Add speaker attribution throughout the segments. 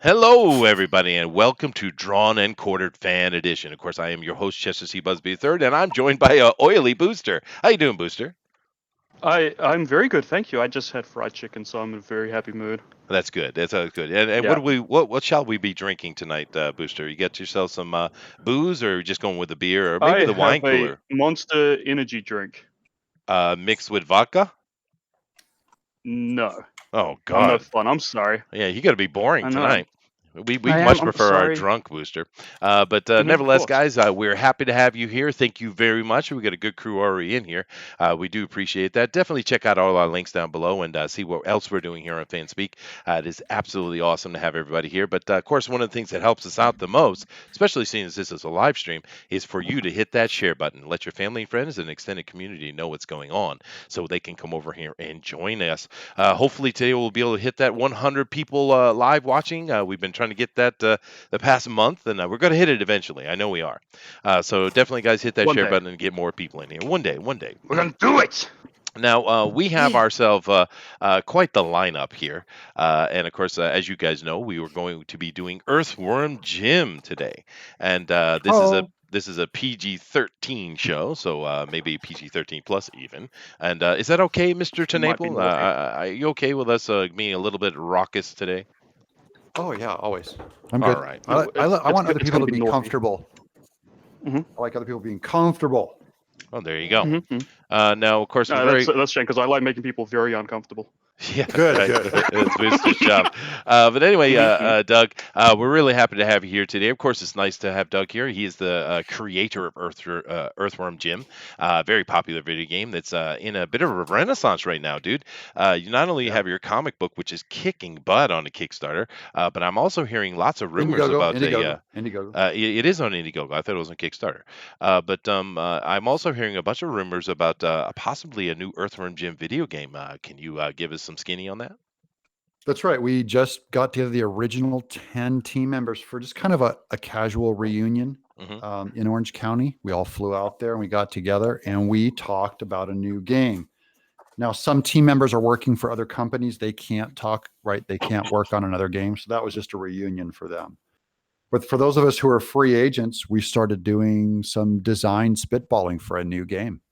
Speaker 1: Hello, everybody, and welcome to Drawn and Quartered Fan Edition. Of course, I am your host, Chester C. Busby III, and I'm joined by Oily Booster. How you doing, Booster?
Speaker 2: I'm very good, thank you. I just had fried chicken, so I'm in a very happy mood.
Speaker 1: That's good. That's good. And
Speaker 2: Yeah,
Speaker 1: what shall we be drinking tonight, Booster? You get yourself some booze, or just going with the beer, or maybe
Speaker 2: I
Speaker 1: the wine
Speaker 2: have a
Speaker 1: cooler
Speaker 2: Monster energy drink.
Speaker 1: mixed with vodka?
Speaker 2: No,
Speaker 1: Oh
Speaker 2: I'm no
Speaker 1: God,
Speaker 2: fun. I'm sorry.
Speaker 1: yeah, you got to be boring
Speaker 2: I know.
Speaker 1: tonight. We
Speaker 2: I am.
Speaker 1: much
Speaker 2: I'm
Speaker 1: prefer our
Speaker 2: sorry.
Speaker 1: drunk Booster, but
Speaker 2: Of
Speaker 1: nevertheless,
Speaker 2: course.
Speaker 1: guys, we're happy to have you here. Thank you very much. We got a good crew already in here. We do appreciate that. Definitely check out all our links down below and see what else we're doing here on FanSpeak. It is absolutely awesome to have everybody here. But of course, one of the things that helps us out the most, especially seeing as this is a live stream, is for you to hit that share button. Let your family, friends, and extended community know what's going on, so they can come over here and join us. Hopefully today we'll be able to hit that 100 people live watching. We've been trying to get that the past month, and we're going to hit it eventually. I know we are. So definitely, guys, hit that
Speaker 2: One
Speaker 1: share
Speaker 2: day.
Speaker 1: button and get more people in here. One day, one day.
Speaker 2: We're gonna do it.
Speaker 1: Now, we have
Speaker 3: Yeah.
Speaker 1: ourselves quite the lineup here. And of course, as you guys know, we were going to be doing Earthworm Jim today. And
Speaker 3: Oh,
Speaker 1: this is a PG-13 show, so maybe PG-13 plus even. And is that okay, Mr.
Speaker 2: It might be
Speaker 1: TenNapel?
Speaker 2: naughty.
Speaker 1: Are you okay with us being a little bit raucous today?
Speaker 3: oh yeah, always. I'm
Speaker 1: All
Speaker 3: good.
Speaker 1: right.
Speaker 3: I want other
Speaker 2: It's
Speaker 3: people
Speaker 2: gonna
Speaker 3: to
Speaker 2: be
Speaker 3: be
Speaker 2: naughty.
Speaker 3: comfortable.
Speaker 2: Mm-hmm.
Speaker 3: I like other people being comfortable.
Speaker 1: Well, there you go.
Speaker 2: Mm-hmm.
Speaker 1: Now, of course, we're
Speaker 2: No,
Speaker 1: very
Speaker 2: that's shame because I like making people very uncomfortable.
Speaker 1: yeah,
Speaker 3: Good,
Speaker 1: right.
Speaker 3: good.
Speaker 1: It's Booster's job. But anyway,
Speaker 2: Mm-hmm.
Speaker 1: Doug, we're really happy to have you here today. Of course, it's nice to have Doug here. He is the creator of Earthworm Jim, very popular video game that's in a bit of a renaissance right now, dude. You not only
Speaker 3: Yeah.
Speaker 1: have your comic book, which is kicking butt on a Kickstarter, but I'm also hearing lots of rumors
Speaker 3: Indiegogo,
Speaker 1: about a.
Speaker 3: Indiegogo, Indiegogo.
Speaker 1: It is on Indiegogo. I thought it was on Kickstarter. But I'm also hearing a bunch of rumors about possibly a new Earthworm Jim video game. Can you give us some skinny on that?
Speaker 3: That's right. We just got together the original 10 team members for just kind of a casual reunion
Speaker 1: Hmm.
Speaker 3: in Orange County. We all flew out there and we got together and we talked about a new game. Now, some team members are working for other companies. They can't talk, right? They can't work on another game. So that was just a reunion for them. But for those of us who are free agents, we started doing some design spitballing for a new game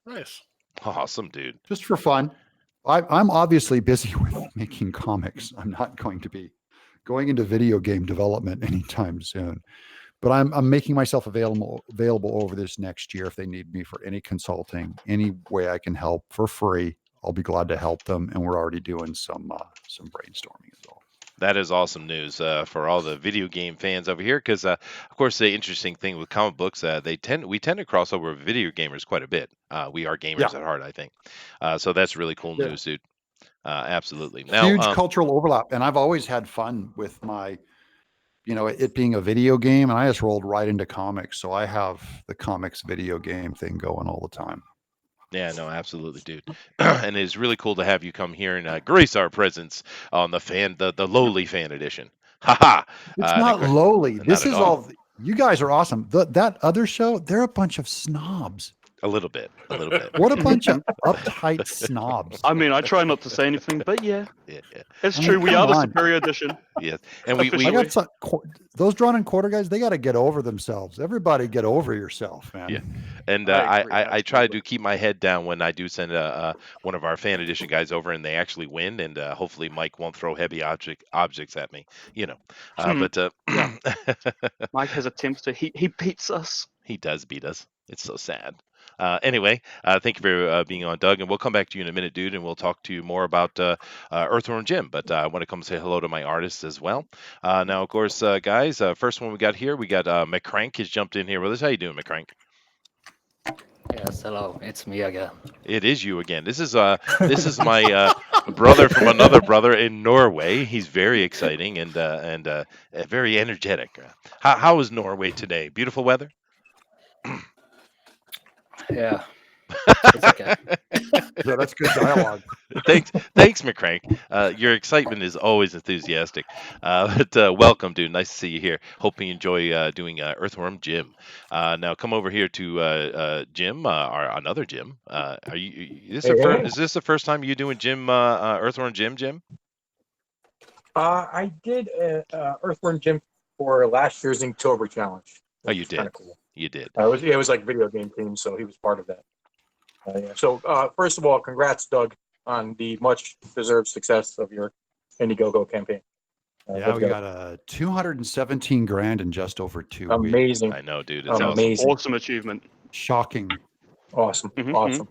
Speaker 1: Nice. Awesome, dude.
Speaker 3: just for fun. I'm obviously busy with making comics. I'm not going to be going into video game development anytime soon. But I'm making myself available over this next year if they need me for any consulting, any way I can help for free. I'll be glad to help them, and we're already doing some brainstorming as well.
Speaker 1: That is awesome news for all the video game fans over here, because of course the interesting thing with comic books, we tend to cross over with video gamers quite a bit. We are
Speaker 3: Yeah,
Speaker 1: gamers at heart, I think. So that's really cool
Speaker 3: yeah,
Speaker 1: news, dude. Absolutely. Now,
Speaker 3: huge cultural overlap, and I've always had fun with my, it being a video game, and I just rolled right into comics, so I have the comics video game thing going all the time.
Speaker 1: yeah, no, absolutely, dude. And it's really cool to have you come here and grace our presence on the lowly fan edition. Haha.
Speaker 3: It's not lowly.
Speaker 1: Not
Speaker 3: This
Speaker 1: at
Speaker 3: is
Speaker 1: all.
Speaker 3: all. You guys are awesome. That other show, they're a bunch of snobs.
Speaker 1: A little bit. A little bit.
Speaker 3: What a bunch of uptight snobs.
Speaker 2: I mean, I try not to say anything, but yeah,
Speaker 1: Yeah, yeah.
Speaker 2: it's
Speaker 3: I
Speaker 2: true.
Speaker 3: mean,
Speaker 2: We
Speaker 3: come
Speaker 2: are the
Speaker 3: on.
Speaker 2: superior edition.
Speaker 1: Yes. And
Speaker 3: I
Speaker 2: Officially.
Speaker 3: got some, those drawn and quarter guys. They got to get over themselves. Everybody, get over yourself, man.
Speaker 1: Yeah, and
Speaker 2: I agree,
Speaker 1: I try to
Speaker 2: absolutely.
Speaker 1: keep my head down when I do send one of our fan edition guys over and they actually win, and hopefully Mike won't throw heavy objects at me, you know.
Speaker 2: Hmm.
Speaker 1: But
Speaker 2: Yeah. Mike has attempts to. He beats us.
Speaker 1: he does beat us. It's so sad. Anyway, thank you for being on, Doug, and we'll come back to you in a minute, dude, and we'll talk to you more about Earthworm Jim. But I want to come say hello to my artists as well. Now, of course, guys, first one we got here, we got McCrank has jumped in here with us. How you doing, McCrank?
Speaker 4: Yes, hello, it's me again.
Speaker 1: It is you again. This is my brother from another brother in Norway. He's very exciting and very energetic. How is Norway today? Beautiful weather.
Speaker 4: Yeah, it's okay.
Speaker 3: Yeah, that's good dialogue.
Speaker 1: Thanks, McCrank. Your excitement is always enthusiastic. But welcome, dude. Nice to see you here. Hope you enjoy doing Earthworm Jim. Now come over here to Jim, or another Jim. Are you? Is this the first time you doing Jim Earthworm Jim?
Speaker 5: I did Earthworm Jim for last year's Inktober challenge.
Speaker 1: Oh, you
Speaker 5: Which was kind
Speaker 1: did.
Speaker 5: of cool.
Speaker 1: You did.
Speaker 5: It was like video game theme, so he was part of that. Yeah. So first of all, congrats, Doug, on the much deserved success of your Indiegogo campaign.
Speaker 3: Yeah, we got 217 grand in just over 2 weeks.
Speaker 5: Amazing.
Speaker 1: I know, dude. It's
Speaker 5: Amazing.
Speaker 2: Awesome achievement.
Speaker 3: Shocking.
Speaker 5: Awesome. Awesome.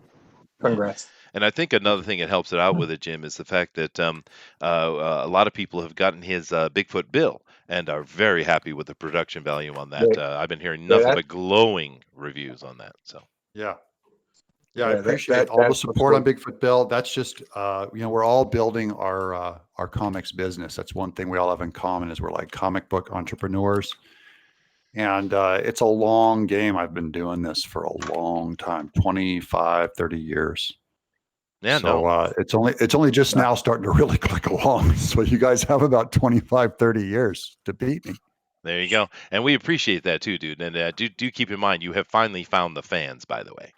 Speaker 5: Congrats.
Speaker 1: And I think another thing that helps it out with it, Jim, is the fact that a lot of people have gotten his Bigfoot bill and are very happy with the production value on that. I've been hearing nothing but glowing reviews on that. So
Speaker 3: yeah, I
Speaker 5: Yeah,
Speaker 3: appreciate all the
Speaker 5: that's
Speaker 3: support on
Speaker 5: what's
Speaker 3: Bigfoot Bill. That's just we're all building our comics business. That's one thing we all have in common is we're like comic book entrepreneurs. And it's a long game. I've been doing this for a long time, 25, 30 years.
Speaker 1: yeah,
Speaker 3: So
Speaker 1: no,
Speaker 3: it's only just now starting to really click along. So you guys have about 25, 30 years to beat me.
Speaker 1: there you go. And we appreciate that too, dude. And do keep in mind, you have finally found the fans, by the way.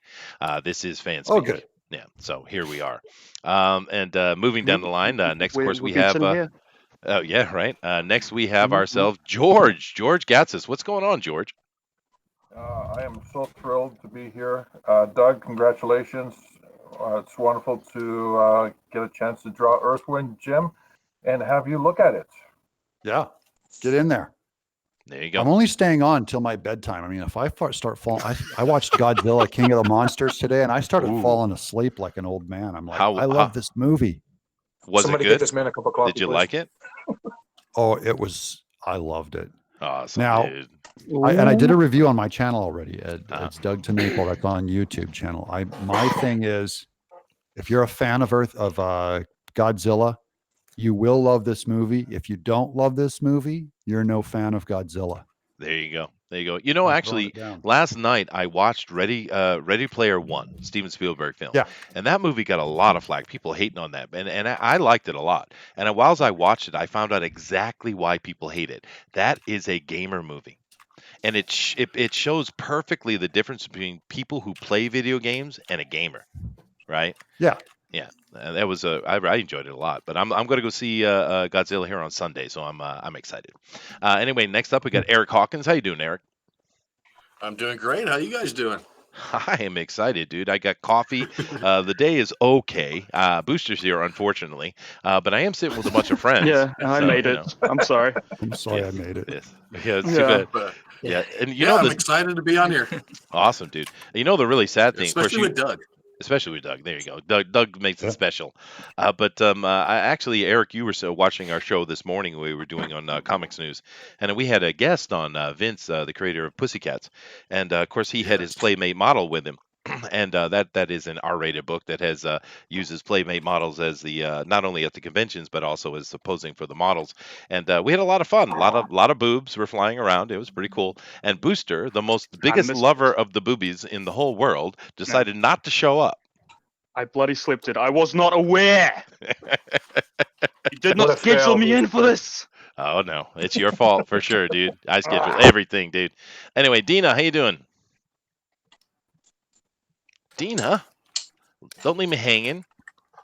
Speaker 1: This is fan speak.
Speaker 3: Oh, good.
Speaker 1: Yeah, so here we are. And moving down the line, next, of course, we have... oh, yeah, right. Next, we have ourselves George. George Gatsis. What's going on, George?
Speaker 6: I am so thrilled to be here. Doug, congratulations. It's wonderful to get a chance to draw Earthworm Jim and have you look at it.
Speaker 3: Yeah, get in there.
Speaker 1: There you go.
Speaker 3: I'm only staying on till my bedtime. I mean, if I start falling, I watched Godzilla, King of the Monsters today, and I started falling asleep like an old man. I'm like, I love this movie.
Speaker 1: Was
Speaker 5: Somebody
Speaker 1: it good?
Speaker 5: get this man a cup of coffee,
Speaker 1: Did you
Speaker 5: please.
Speaker 1: like it?
Speaker 3: Oh, I loved it.
Speaker 1: Awesome,
Speaker 3: Now,
Speaker 1: dude.
Speaker 3: I did a review on my channel already. It's Doug TenNaple. That's on YouTube channel. My thing is, if you're a fan of Godzilla, you will love this movie. If you don't love this movie, you're no fan of Godzilla.
Speaker 1: There you go. There you go. You know, actually, last night I watched Ready Player One, Steven Spielberg film.
Speaker 3: Yeah.
Speaker 1: And that movie got a lot of flack. People hating on that. And I liked it a lot. And whilst I watched it, I found out exactly why people hate it. That is a gamer movie. And it shows perfectly the difference between people who play video games and a gamer. Right?
Speaker 3: Yeah.
Speaker 1: Yeah, that was I enjoyed it a lot, but I'm going to go see Godzilla here on Sunday, so I'm excited. Anyway, next up we got Eric Hawkins. How you doing, Eric?
Speaker 7: I'm doing great. How you guys doing?
Speaker 1: I am excited, dude. I got coffee. The day is okay. Booster's here, unfortunately, but I am sitting with a bunch of friends.
Speaker 2: Yeah, I made it. I'm sorry.
Speaker 3: I'm sorry I made it.
Speaker 1: Yeah, it's too bad. Yeah, and
Speaker 7: I'm excited to be on here.
Speaker 1: Awesome, dude. You know the really sad thing,
Speaker 7: especially with Doug.
Speaker 1: Especially with Doug. There you go. Doug makes it special. But actually, Eric, you were watching our show this morning. We were doing on Comics News, and we had a guest on, Vince, the creator of Pussycats, and of course he had his Playmate model with him. And that is an R-rated book that has uses Playmate models as the not only at the conventions but also as posing for the models. And we had a lot of fun. A lot of boobs were flying around. It was pretty cool. And Booster, the biggest lover of the boobies in the whole world, decided not to show up.
Speaker 2: I bloody slipped it. I was not aware. You did not schedule me in for this.
Speaker 1: Oh no, it's your fault for sure, dude. I scheduled everything, dude. Anyway, Dina, how you doing? Dina, don't leave me hanging.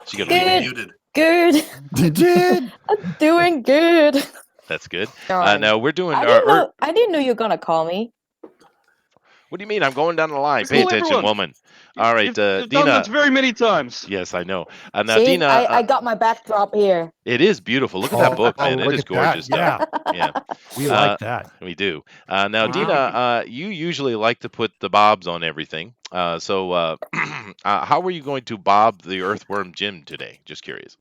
Speaker 1: She gonna leave me muted.
Speaker 8: Good.
Speaker 3: You did.
Speaker 8: I'm doing good.
Speaker 1: That's good.
Speaker 8: Darn.
Speaker 1: Now we're doing
Speaker 8: I didn't know you were gonna call me.
Speaker 1: What do you mean? I'm going down the line. Pay attention,
Speaker 2: everyone.
Speaker 1: woman. All right,
Speaker 2: You've
Speaker 1: Dina.
Speaker 2: done this very many times.
Speaker 1: Yes, I know. Now,
Speaker 8: See,
Speaker 1: Dina,
Speaker 8: I got my backdrop here.
Speaker 1: it is beautiful. Look at that book, man. It
Speaker 3: look
Speaker 1: is
Speaker 3: at
Speaker 1: gorgeous.
Speaker 3: that.
Speaker 1: Stuff. Yeah,
Speaker 3: We like that.
Speaker 1: we do. Now, Dina, you usually like to put the bobs on everything. So, how are you going to bob the Earthworm Jim today? Just curious.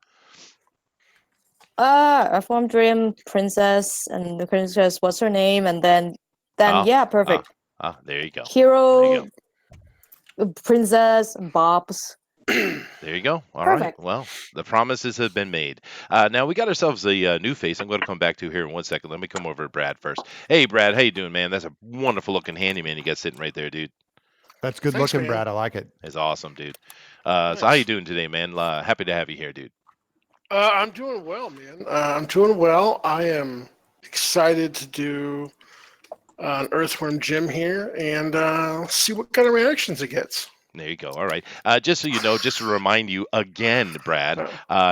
Speaker 8: Earthworm Jim, Princess, and the princess, what's her name? And then yeah, perfect.
Speaker 1: There you go.
Speaker 8: Hero, Princess, Bobs.
Speaker 1: There you go. All
Speaker 8: Perfect.
Speaker 1: right. Well, the promises have been made. Now we got ourselves a new face. I'm going to come back to here in 1 second. Let me come over to Brad first. Hey, Brad, how you doing, man? That's a wonderful looking handyman you got sitting right there, dude.
Speaker 3: That's good
Speaker 7: Thanks,
Speaker 3: looking,
Speaker 7: man.
Speaker 3: Brad. I like it.
Speaker 1: It's awesome, dude. So how you doing today, man? Happy to have you here, dude.
Speaker 9: I'm doing well, man. I'm doing well. I am excited to do an Earthworm Jim here and see what kind of reactions it gets.
Speaker 1: There you go. All right. Just so you know, just to remind you again, Brad,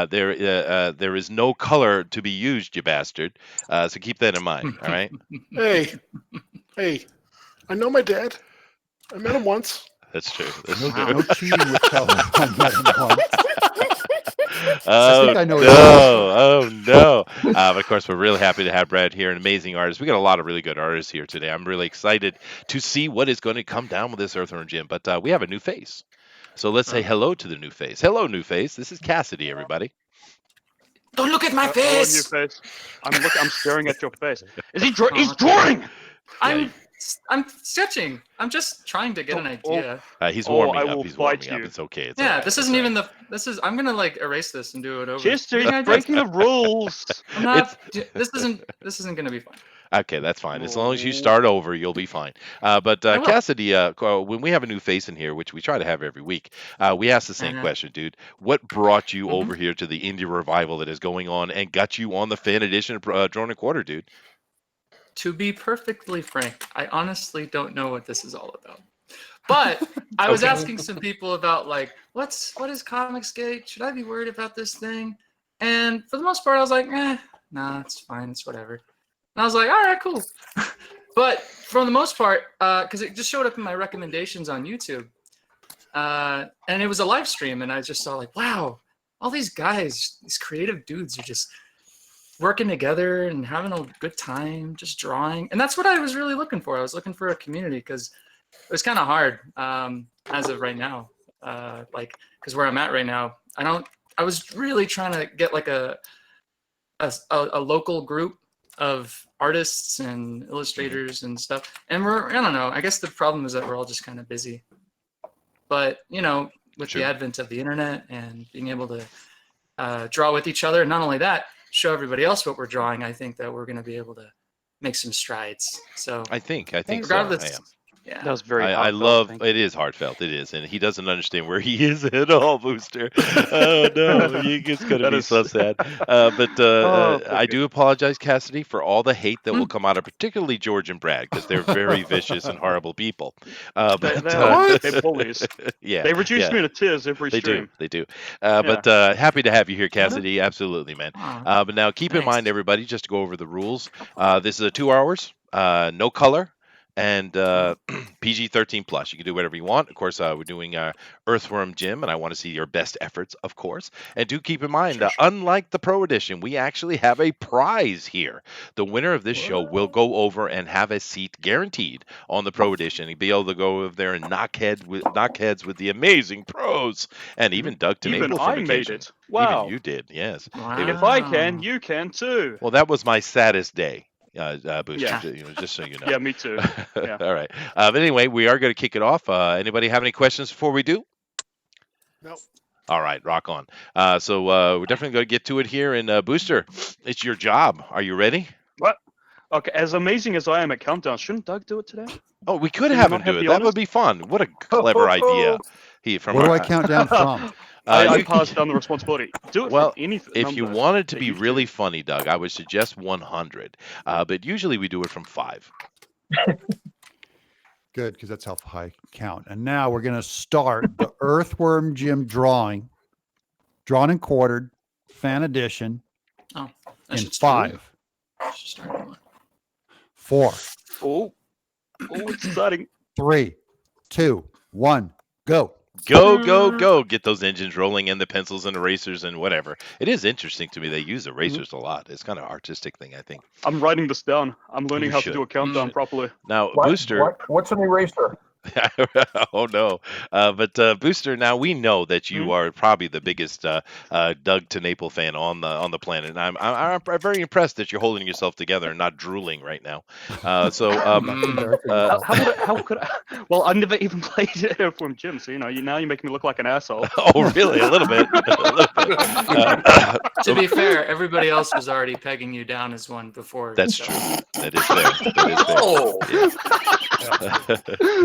Speaker 1: there is no color to be used, you bastard. So keep that in mind. All right.
Speaker 9: Hey, I know my dad. I met him once.
Speaker 1: That's true.
Speaker 3: No cheating with color. I met him once.
Speaker 1: Oh,
Speaker 3: think I know
Speaker 1: no.
Speaker 3: his
Speaker 1: Oh, no. But of course, we're really happy to have Brad here, an amazing artist. We got a lot of really good artists here today. I'm really excited to see what is going to come down with this Earthworm Jim. But we have a new face. So let's say hello to the new face. Hello, new face. This is Cassidy, everybody.
Speaker 4: Don't look at my
Speaker 2: Hello, new
Speaker 4: face.
Speaker 2: face. I'm staring at your face. Is he he's drawing?
Speaker 10: I'm sketching. I'm just trying to get an idea.
Speaker 1: He's warming
Speaker 2: I
Speaker 1: up.
Speaker 2: will
Speaker 1: He's
Speaker 2: fight
Speaker 1: warming up.
Speaker 2: you.
Speaker 1: It's okay. It's
Speaker 10: Yeah,
Speaker 1: all right.
Speaker 10: this isn't even the. This is. I'm gonna like erase this and do it over.
Speaker 2: Chester,
Speaker 10: Big
Speaker 2: he's
Speaker 10: idea.
Speaker 2: breaking the rules.
Speaker 10: I'm not. This isn't gonna be fun.
Speaker 1: Okay, that's fine. As long as you start over, you'll be fine. But Cassidy, when we have a new face in here, which we try to have every week, we ask the same question, dude. What brought you over here to the indie revival that is going on and got you on the fan edition of Drone and Quarter, dude?
Speaker 10: To be perfectly frank, I honestly don't know what this is all about. But I was asking some people about like, what is Comicsgate? Should I be worried about this thing? And for the most part, I was like, nah, it's fine, it's whatever. And I was like, all right, cool. But for the most part, because it just showed up in my recommendations on YouTube, and it was a live stream, and I just saw like, wow, all these guys, these creative dudes are just working together and having a good time, just drawing. And that's what I was really looking for. I was looking for a community because it was kind of hard as of right now. Because where I'm at right now, I was really trying to get like a local group of artists and illustrators and stuff. And I don't know, I guess the problem is that we're all just kind of busy. But, with the advent of the internet and being able to draw with each other, and not only that, show everybody else what we're drawing, I think that we're going to be able to make some strides. So
Speaker 1: I think
Speaker 10: regardless,
Speaker 1: so.
Speaker 10: Yeah,
Speaker 2: that was very.
Speaker 1: I love it. Is heartfelt. It is, and he doesn't understand where he is at all, Booster. Oh no, it's gonna be so sad. I do apologize, Cassidy, for all the hate that will come out of particularly George and Brad because they're very vicious and horrible people.
Speaker 2: They're bullies.
Speaker 1: Yeah,
Speaker 2: they reduce me to tears every stream.
Speaker 1: They do. But happy to have you here, Cassidy. Absolutely, man. But now keep in mind, everybody, just to go over the rules. This is 2 hours, no color. And PG-13 plus. You can do whatever you want. Of course, we're doing Earthworm Jim, and I want to see your best efforts, of course. And do keep in mind, unlike the Pro Edition, we actually have a prize here. The winner of this show will go over and have a seat guaranteed on the Pro Edition. He'll be able to go over there and knock heads with the amazing pros, and even Doug TenNaple.
Speaker 2: Even I made it. Wow.
Speaker 1: Even you did, yes.
Speaker 10: Wow.
Speaker 2: If I can, you can too.
Speaker 1: Well, that was my saddest day. Booster,
Speaker 2: Yeah.
Speaker 1: Just so you know.
Speaker 2: Yeah, me too. Yeah.
Speaker 1: All right. But anyway, we are going to kick it off. Anybody have any questions before we do?
Speaker 9: No.
Speaker 1: All right, rock on. So we're definitely going to get to it here. And Booster, it's your job. Are you ready?
Speaker 2: What? Okay, as amazing as I am at Countdown, shouldn't Doug do it today?
Speaker 1: Oh, we could
Speaker 2: Can
Speaker 1: have
Speaker 2: you
Speaker 1: him
Speaker 2: not
Speaker 1: do
Speaker 2: have
Speaker 1: it.
Speaker 2: the
Speaker 1: That
Speaker 2: honors?
Speaker 1: would be fun. What a clever idea.
Speaker 3: What do I count down from?
Speaker 2: I passed down the responsibility. Do it
Speaker 1: Well,
Speaker 2: for any
Speaker 1: if you
Speaker 2: number
Speaker 1: wanted to
Speaker 2: that
Speaker 1: be
Speaker 2: you
Speaker 1: really
Speaker 2: choose.
Speaker 1: funny, Doug, I would suggest 100. But usually we do it from 5.
Speaker 3: Good, because that's how high I count. And now we're going to start the Earthworm Jim drawn and quartered, fan edition,
Speaker 10: Oh,
Speaker 3: in 5, 4,
Speaker 2: Oh, it's exciting.
Speaker 3: 3, 2, 1, go.
Speaker 1: Go, go, go. Get those engines rolling and the pencils and erasers and whatever. It is interesting to me. They use erasers a lot. It's kind of an artistic thing, I think.
Speaker 2: I'm writing this down. I'm learning
Speaker 1: You
Speaker 2: how
Speaker 1: should.
Speaker 2: to do a countdown properly.
Speaker 1: Now, Booster.
Speaker 6: What's an eraser?
Speaker 1: Oh no! But Booster, now we know that you are probably the biggest Doug TenNaple fan on the planet, and I'm very impressed that you're holding yourself together and not drooling right now.
Speaker 2: How could I? Well, I've never even played Earthworm Jim, so now you're making me look like an asshole.
Speaker 1: Oh, really? A little bit.
Speaker 10: To be fair, everybody else was already pegging you down as one before.
Speaker 1: That's
Speaker 10: so.
Speaker 1: true. That is fair. That is fair. Yeah.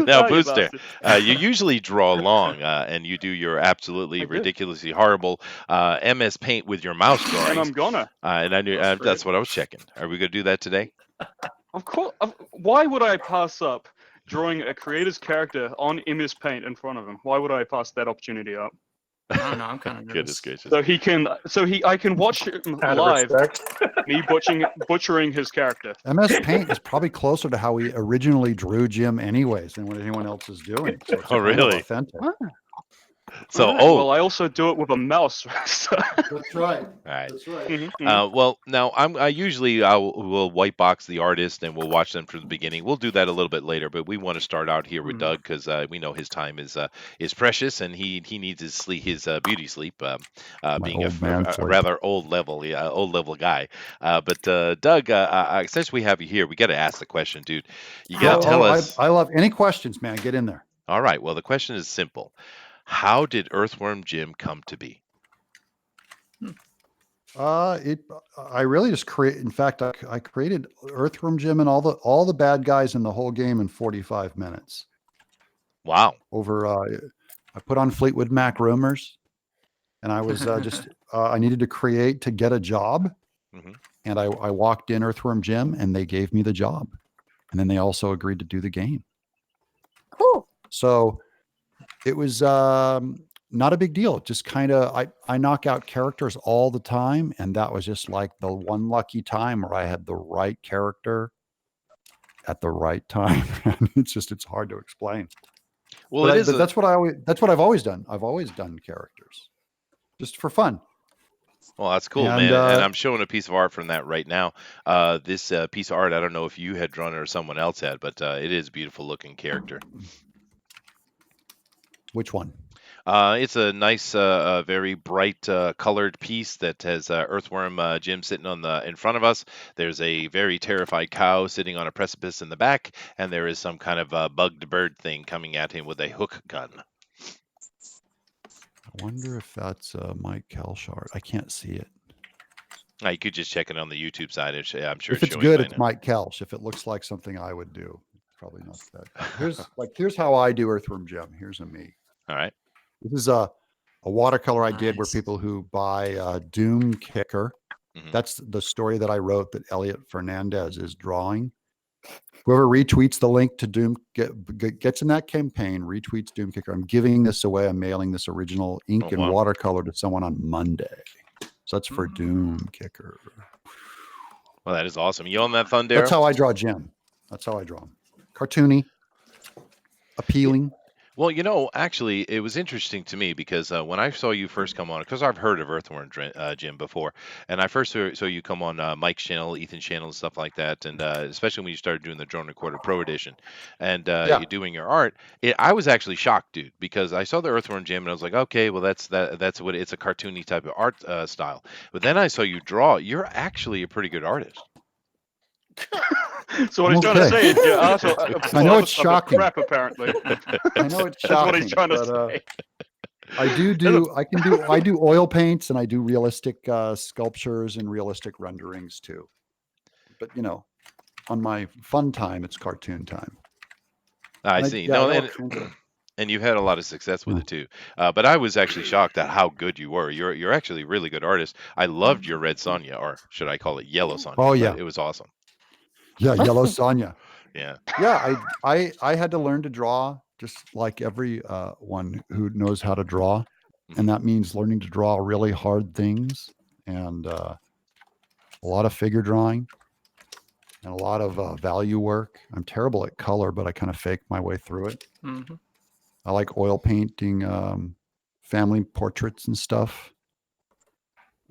Speaker 1: Now, Booster, you usually draw long, and you do your absolutely ridiculously horrible MS Paint with your mouse drawings.
Speaker 2: And I'm gonna.
Speaker 1: And I knew that's what I was checking. Are we going to do that today?
Speaker 2: Of course. Why would I pass up drawing a creator's character on Imis Paint in front of him. Why would I pass that opportunity up?
Speaker 10: I don't know. I'm kind of nervous.
Speaker 1: Goodness gracious.
Speaker 2: So I can watch him
Speaker 5: Out of
Speaker 2: live,
Speaker 5: respect.
Speaker 2: me butchering his character.
Speaker 3: MS Paint is probably closer to how we originally drew Jim anyways than what anyone else is doing. So it's
Speaker 1: Oh,
Speaker 3: kind of
Speaker 1: really?
Speaker 3: authentic.
Speaker 1: So,
Speaker 2: Alright, well, I also do it with a mouse. So-
Speaker 3: That's right.
Speaker 1: all right.
Speaker 3: That's right.
Speaker 2: Mhm, mhm.
Speaker 1: Well, now I usually will white box the artist and we'll watch them from the beginning. We'll do that a little bit later, but we want to start out here with Doug because we know his time is precious and he needs his beauty sleep, being
Speaker 3: old man
Speaker 1: a
Speaker 3: sleep.
Speaker 1: rather old level guy. But Doug, since we have you here, we got to ask the question, dude. You got to tell us.
Speaker 3: I love any questions, man. Get in there.
Speaker 1: All right. Well, the question is simple. How did Earthworm Jim come to be?
Speaker 3: I really just in fact, I created Earthworm Jim and all the bad guys in the whole game in 45 minutes.
Speaker 1: Wow.
Speaker 3: I put on Fleetwood Mac rumors and I was I needed to create to get a job.
Speaker 1: Mm-hmm.
Speaker 3: And I walked in Earthworm Jim and they gave me the job. And then they also agreed to do the game.
Speaker 8: Cool.
Speaker 3: So it was not a big deal. Just kind of, I knock out characters all the time. And that was just like the one lucky time where I had the right character at the right time. It's hard to explain.
Speaker 1: Well,
Speaker 3: but that's what I've always done. I've always done characters just for fun.
Speaker 1: Well, that's cool, man. And I'm showing a piece of art from that right now. This piece of art, I don't know if you had drawn it or someone else had, but it is a beautiful looking character.
Speaker 3: Which one?
Speaker 1: It's a nice, very bright colored piece that has Earthworm Jim sitting in front of us. There's a very terrified cow sitting on a precipice in the back, and there is some kind of bugged bird thing coming at him with a hook gun.
Speaker 3: I wonder if that's Mike Kelshart. I can't see it.
Speaker 1: You could just check it on the YouTube side. I'm sure
Speaker 3: if it's good, it's Mike Kelsh. If it looks like something I would do, probably not that. Here's how I do Earthworm Jim. Here's a me.
Speaker 1: All right.
Speaker 3: This is a watercolor I did where people who buy Doom Kicker. Mm-hmm. That's the story that I wrote that Elliot Fernandez is drawing. Whoever retweets the link to Doom gets in that campaign, retweets Doom Kicker. I'm giving this away. I'm mailing this original ink and watercolor to someone on Monday. So that's for Doom Kicker.
Speaker 1: Well, that is awesome. You on that, Thunder?
Speaker 3: That's how I draw Jim. That's how I draw him. Cartoony, appealing.
Speaker 1: Well, you know, actually, it was interesting to me because when I saw you first come on, because I've heard of Earthworm Jim before, and I first saw you come on Mike's channel, Ethan's channel, and stuff like that, and especially when you started doing the Drone Recorder Pro Edition, and you're doing your art, I was actually shocked, dude, because I saw the Earthworm Jim, and I was like, okay, well, that's what it's a cartoony type of art style. But then I saw you draw. You're actually a pretty good artist.
Speaker 2: So what he's trying to say is,
Speaker 3: I know it's shocking.
Speaker 2: Crap, apparently.
Speaker 3: I know it's shocking.
Speaker 2: That's what he's trying to say.
Speaker 3: I do oil paints and I do realistic sculptures and realistic renderings too. But you know, on my fun time, it's cartoon time.
Speaker 1: I see. And you've had a lot of success with it too. But I was actually shocked at how good you were. You're actually a really good artist. I loved your Red Sonja, or should I call it Yellow Sonja?
Speaker 3: Oh yeah,
Speaker 1: it was awesome.
Speaker 3: Yeah, Yellow Sonja.
Speaker 1: Yeah.
Speaker 3: I had to learn to draw just like every one who knows how to draw. And that means learning to draw really hard things and a lot of figure drawing and a lot of value work. I'm terrible at color, but I kind of fake my way through it. Mm-hmm. I like oil painting family portraits and stuff.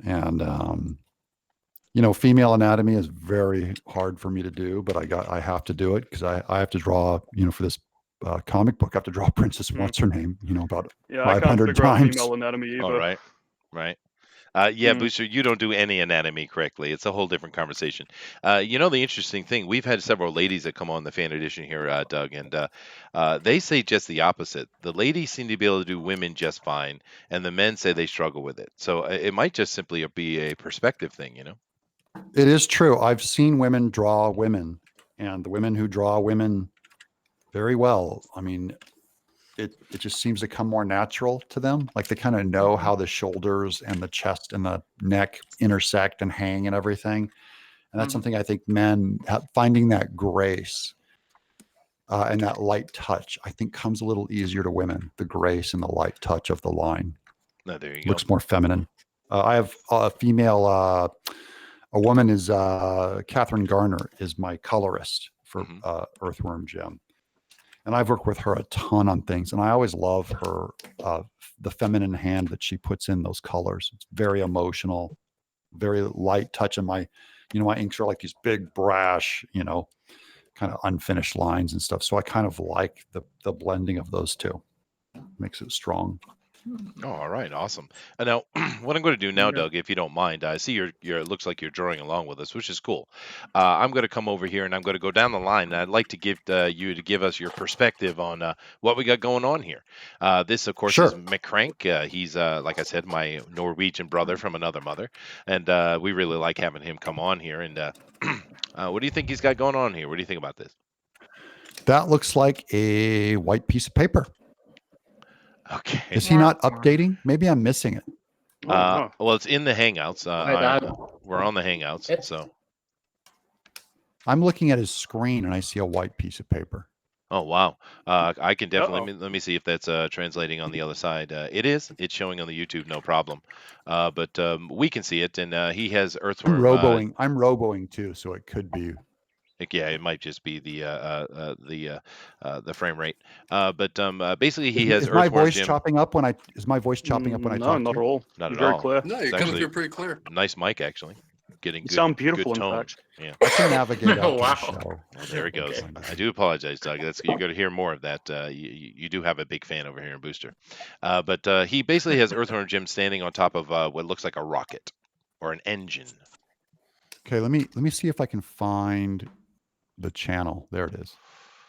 Speaker 3: And you know, female anatomy is very hard for me to do, but I have to do it because I have to draw, you know, for this comic book, I have to draw Princess, what's her name, you know, about 500 times.
Speaker 2: Female anatomy either.
Speaker 1: Oh, right. Booster, you don't do any anatomy correctly. It's a whole different conversation. You know, the interesting thing, we've had several ladies that come on the fan edition here, Doug, and they say just the opposite. The ladies seem to be able to do women just fine, and the men say they struggle with it. So it might just simply be a perspective thing, you know?
Speaker 3: It is true. I've seen women draw women, and the women who draw women very well, I mean, it just seems to come more natural to them. Like they kind of know how the shoulders and the chest and the neck intersect and hang and everything. And that's something I think men finding that grace and that light touch, I think, comes a little easier to women. The grace and the light touch of the line
Speaker 1: No, there you go.
Speaker 3: looks more feminine. I have a female, a woman is Catherine Garner is my colorist for Earthworm Jim. And I've worked with her a ton on things. And I always love her, the feminine hand that she puts in those colors. It's very emotional, very light touch. And my inks are like these big, brash, kind of unfinished lines and stuff. So I kind of like the blending of those two. Makes it strong.
Speaker 1: Oh, all right, awesome. Now, what I'm going to do now, Doug, if you don't mind, I see it looks like you're drawing along with us, which is cool. I'm going to come over here and I'm going to go down the line. And I'd like to give you to give us your perspective on what we got going on here. This, of course, is McCrank. He's, like I said, my Norwegian brother from another mother, and we really like having him come on here. And what do you think he's got going on here? What do you think about this?
Speaker 3: That looks like a white piece of paper.
Speaker 1: Okay.
Speaker 3: Is he not updating? Maybe I'm missing it.
Speaker 1: Well, it's in the Hangouts. We're on the Hangouts, so.
Speaker 3: I'm looking at his screen and I see a white piece of paper.
Speaker 1: Oh, wow. I can definitely, let me see if that's translating on the other side. It's showing on the YouTube, no problem. But we can see it, and he has Earthworm.
Speaker 3: I'm roboing too, so it could be.
Speaker 1: Yeah, it might just be the frame rate. But basically, he has.
Speaker 3: Is my
Speaker 1: Earthworm
Speaker 3: voice
Speaker 1: Jim.
Speaker 3: chopping up when I? Is my voice chopping up when I talk?
Speaker 2: No, not
Speaker 3: to
Speaker 2: at all.
Speaker 1: Not at
Speaker 2: Very
Speaker 1: all.
Speaker 2: clear.
Speaker 7: No, you're coming through pretty clear.
Speaker 1: Nice mic, actually. Getting
Speaker 2: You
Speaker 1: good,
Speaker 2: sound beautiful,
Speaker 1: good
Speaker 2: in
Speaker 1: tone.
Speaker 2: fact.
Speaker 1: Yeah.
Speaker 3: I can navigate out
Speaker 10: Wow.
Speaker 3: the show.
Speaker 1: Well, there it goes. I do apologize, Doug. You're going to hear more of that. You do have a big fan over here in Booster. But he basically has Earthworm Jim standing on top of what looks like a rocket or an engine.
Speaker 3: Okay, let me see if I can find the channel. There it is.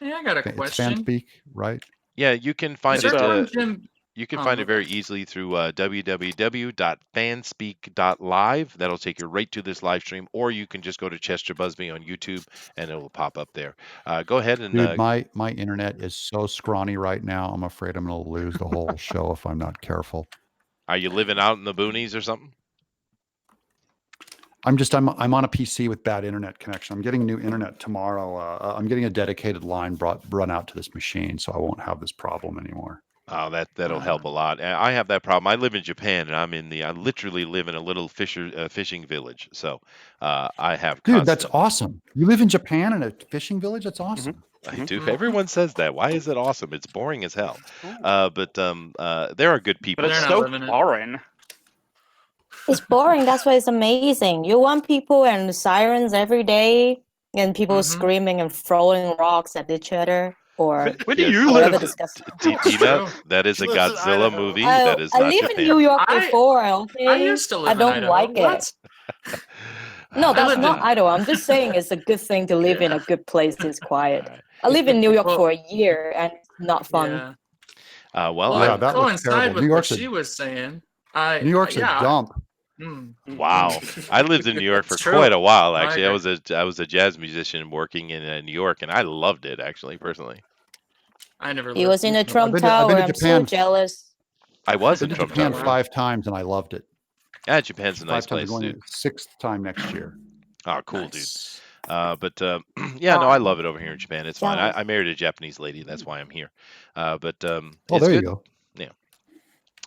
Speaker 10: Yeah, I got a
Speaker 3: It's
Speaker 10: question.
Speaker 3: Fanspeak, right?
Speaker 1: Yeah, you can find
Speaker 10: Is
Speaker 1: it.
Speaker 10: Earthworm Jim?
Speaker 1: You can find it very easily through www.fanspeak.live. That'll take you right to this live stream, or you can just go to Chester Busby on YouTube, and it will pop up there. Go ahead and.
Speaker 3: Dude, my internet is so scrawny right now. I'm afraid I'm going to lose the whole show if I'm not careful.
Speaker 1: Are you living out in the boonies or something?
Speaker 3: I'm on a PC with bad internet connection. I'm getting new internet tomorrow. I'm getting a dedicated line run out to this machine, so I won't have this problem anymore.
Speaker 1: Oh, that'll help a lot. I have that problem. I live in Japan, and I literally live in a little fishing village. So I have.
Speaker 3: Dude, that's awesome. You live in Japan in a fishing village? That's awesome.
Speaker 1: I do. Everyone says that. Why is it awesome? It's boring as hell. But there are good people.
Speaker 2: But it's so boring.
Speaker 8: It's boring. That's why it's amazing. You want people and sirens every day, and people screaming and throwing rocks at each other. Or
Speaker 2: where do you live?
Speaker 1: Tina, that is a Godzilla movie. That is
Speaker 8: I
Speaker 1: not
Speaker 8: live
Speaker 1: Japan.
Speaker 8: in New York before. Okay?
Speaker 10: I used to live
Speaker 8: I
Speaker 10: in
Speaker 8: don't
Speaker 10: Idaho.
Speaker 8: like
Speaker 10: What?
Speaker 8: it. No, that's not Idaho. I'm just saying it's a good thing to live in a good place. It's quiet. I live in New York for a year, and it's not fun.
Speaker 10: Yeah.
Speaker 1: Well,
Speaker 3: that was
Speaker 10: coincide
Speaker 3: terrible.
Speaker 10: with
Speaker 3: New
Speaker 10: what
Speaker 3: York's
Speaker 10: she was saying.
Speaker 3: New York's a dump.
Speaker 1: Wow, I lived in New York for quite a while. Actually, I was a jazz musician working in New York, and I loved it. Actually, personally,
Speaker 10: I never.
Speaker 8: He was in a Trump
Speaker 3: I've been
Speaker 8: Tower.
Speaker 3: to
Speaker 8: I'm so
Speaker 3: Japan.
Speaker 8: jealous.
Speaker 1: I was in
Speaker 3: Been to
Speaker 1: Trump
Speaker 3: Japan
Speaker 1: Tower
Speaker 3: 5 times and I loved it.
Speaker 1: Yeah, Japan's a
Speaker 3: 5
Speaker 1: nice
Speaker 3: times.
Speaker 1: place,
Speaker 3: Going
Speaker 1: dude.
Speaker 3: 6th time next year.
Speaker 1: Oh, cool, dude. Yeah, no, I love it over here in Japan. It's fine. I married a Japanese lady. That's why I'm here.
Speaker 3: Oh,
Speaker 1: it's
Speaker 3: there
Speaker 1: good.
Speaker 3: you go.
Speaker 1: Yeah,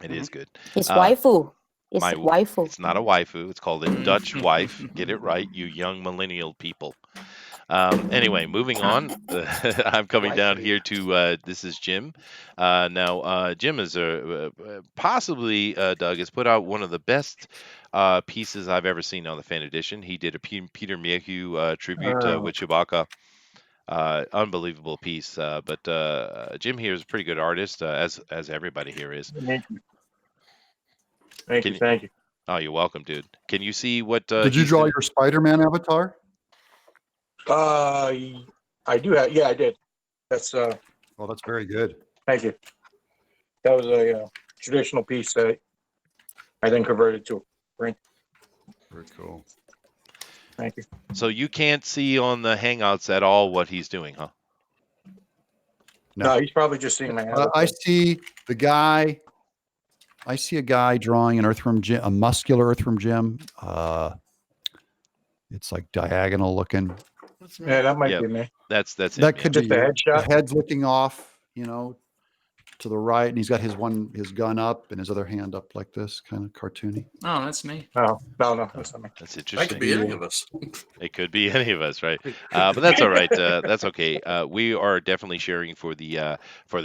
Speaker 1: it is good.
Speaker 8: His waifu. It's
Speaker 1: My
Speaker 8: waifu.
Speaker 1: It's not a waifu. It's called a Dutch wife. Get it right, you young millennial people. Anyway, moving on. I'm coming down here to this is Jim. Now, Jim is possibly Doug has put out one of the best pieces I've ever seen on the Fan Edition. He did a Peter Mayhew tribute with Chewbacca. Unbelievable piece. But Jim here is a pretty good artist, as everybody here is.
Speaker 5: Thank you.
Speaker 1: Oh, you're welcome, dude. Can you see what?
Speaker 3: Did you draw your Spider-Man avatar?
Speaker 5: I do have. Yeah, I did. That's.
Speaker 3: Oh, that's very good.
Speaker 5: Thank you. That was a traditional piece that I then converted to a print.
Speaker 3: Very cool.
Speaker 5: Thank you.
Speaker 1: So you can't see on the Hangouts at all what he's doing, huh?
Speaker 5: No, he's probably just seeing my avatar.
Speaker 3: I see the guy. I see a guy drawing an Earthworm Jim, a muscular Earthworm Jim. It's like diagonal looking.
Speaker 5: Yeah, that might be me.
Speaker 1: That's
Speaker 3: That
Speaker 1: him,
Speaker 3: could
Speaker 5: Just
Speaker 3: be
Speaker 5: a
Speaker 3: you.
Speaker 5: headshot?
Speaker 3: The head's looking off, to the right, and he's got his gun up and his other hand up like this, kind of cartoony.
Speaker 10: Oh, that's me.
Speaker 5: No, that's not me.
Speaker 1: That's
Speaker 7: That
Speaker 1: interesting.
Speaker 7: could be any of us.
Speaker 1: It could be any of us, right? But that's all right. That's okay. We are definitely sharing for the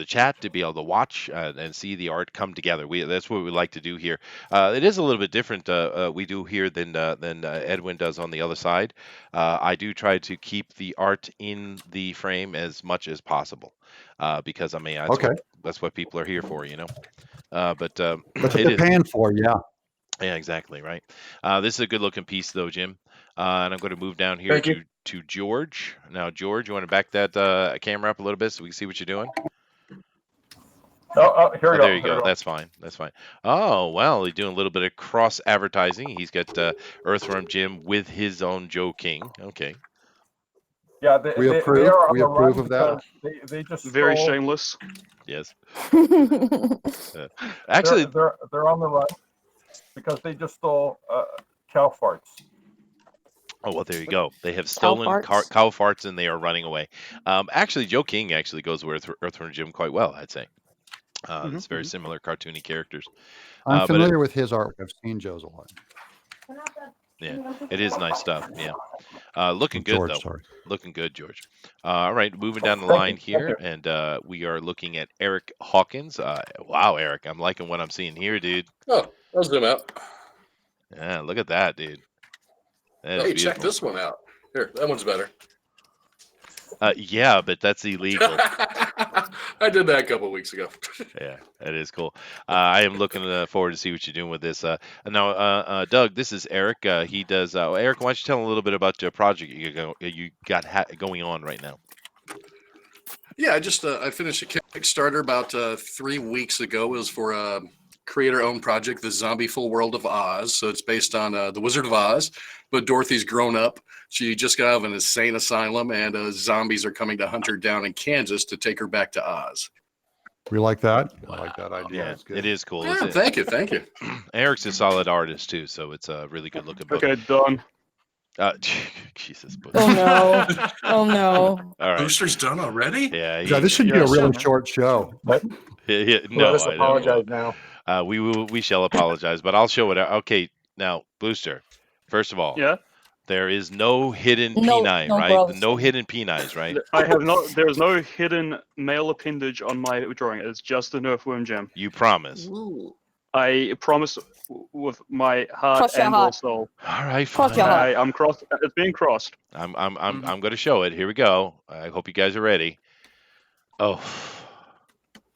Speaker 1: chat to be able to watch and see the art come together. That's what we like to do here. It is a little bit different. We do here than Edwin does on the other side. I do try to keep the art in the frame as much as possible because I mean that's what people are here for, But
Speaker 3: That's what
Speaker 1: it
Speaker 3: they're
Speaker 1: is.
Speaker 3: paying for, yeah.
Speaker 1: Yeah, exactly right. This is a good looking piece though, Jim. And I'm going to move down here
Speaker 5: Thank you.
Speaker 1: to George. Now, George, you want to back that camera up a little bit so we can see what you're doing?
Speaker 6: Here we go.
Speaker 1: There you go. That's fine. That's fine. Oh, well, he's doing a little bit of cross advertising. He's got Earthworm Jim with his own Joe King. Okay.
Speaker 6: Yeah,
Speaker 3: We approve. We approve of that.
Speaker 6: They just
Speaker 2: Very
Speaker 6: stole-
Speaker 2: shameless.
Speaker 1: Yes. Actually,
Speaker 6: they're on the run because they just stole cow farts.
Speaker 1: oh, well, there you go. They have stolen cow farts and they are running away. Actually, Joe King actually goes with Earthworm Jim quite well, I'd say. It's very similar cartoony characters.
Speaker 3: I'm familiar with his artwork. I've seen Joe's a lot.
Speaker 1: Yeah, it is nice stuff. Yeah. Looking good,
Speaker 3: George,
Speaker 1: though.
Speaker 3: sorry.
Speaker 1: Looking good, George. All right, moving down the line here, and we are looking at Eric Hawkins. Wow, Eric, I'm liking what I'm seeing here, dude.
Speaker 7: Oh, I'll zoom out.
Speaker 1: Yeah, look at that, dude. That is
Speaker 7: Hey, check
Speaker 1: beautiful.
Speaker 7: this one out. Here, that one's better.
Speaker 1: Yeah, but that's illegal.
Speaker 7: I did that a couple weeks ago.
Speaker 1: Yeah, that is cool. I am looking forward to see what you're doing with this. Now, Doug, this is Eric. He does. Eric, why don't you tell him a little bit about your project you got going on right now?
Speaker 7: Yeah, I finished a Kickstarter about 3 weeks ago. It was for a creator-owned project, The Zombie Full World of Oz. So it's based on The Wizard of Oz, but Dorothy's grown up. She just got out of an insane asylum, and zombies are coming to hunt her down in Kansas to take her back to Oz.
Speaker 3: We like that. I like that idea.
Speaker 1: Yeah,
Speaker 3: That's good.
Speaker 1: it is cool.
Speaker 7: Yeah,
Speaker 1: isn't it?
Speaker 7: thank you.
Speaker 1: Eric's a solid artist too, so it's a really good looking book.
Speaker 2: Okay, done.
Speaker 1: Jesus.
Speaker 8: Oh no! Oh no!
Speaker 1: All right.
Speaker 7: Booster's done already?
Speaker 1: Yeah.
Speaker 3: Yeah, this should be a really short show.
Speaker 1: Yeah, no,
Speaker 5: Let us apologize now.
Speaker 1: We shall apologize, but I'll show it. Okay, now, Booster. First of all,
Speaker 2: Yeah.
Speaker 1: there is no hidden
Speaker 8: No-
Speaker 1: penile,
Speaker 8: no
Speaker 1: right?
Speaker 8: problem.
Speaker 1: No hidden penile, right?
Speaker 2: I have not. There's no hidden male appendage on my drawing. It's just an Earthworm Jim.
Speaker 1: You promise.
Speaker 2: I promise with my heart
Speaker 8: Cross your
Speaker 2: and
Speaker 8: heart.
Speaker 2: soul.
Speaker 1: All right,
Speaker 8: Cross
Speaker 1: fine.
Speaker 8: your heart.
Speaker 2: I'm crossed. It's being crossed.
Speaker 1: I'm going to show it. Here we go. I hope you guys are ready. Oh.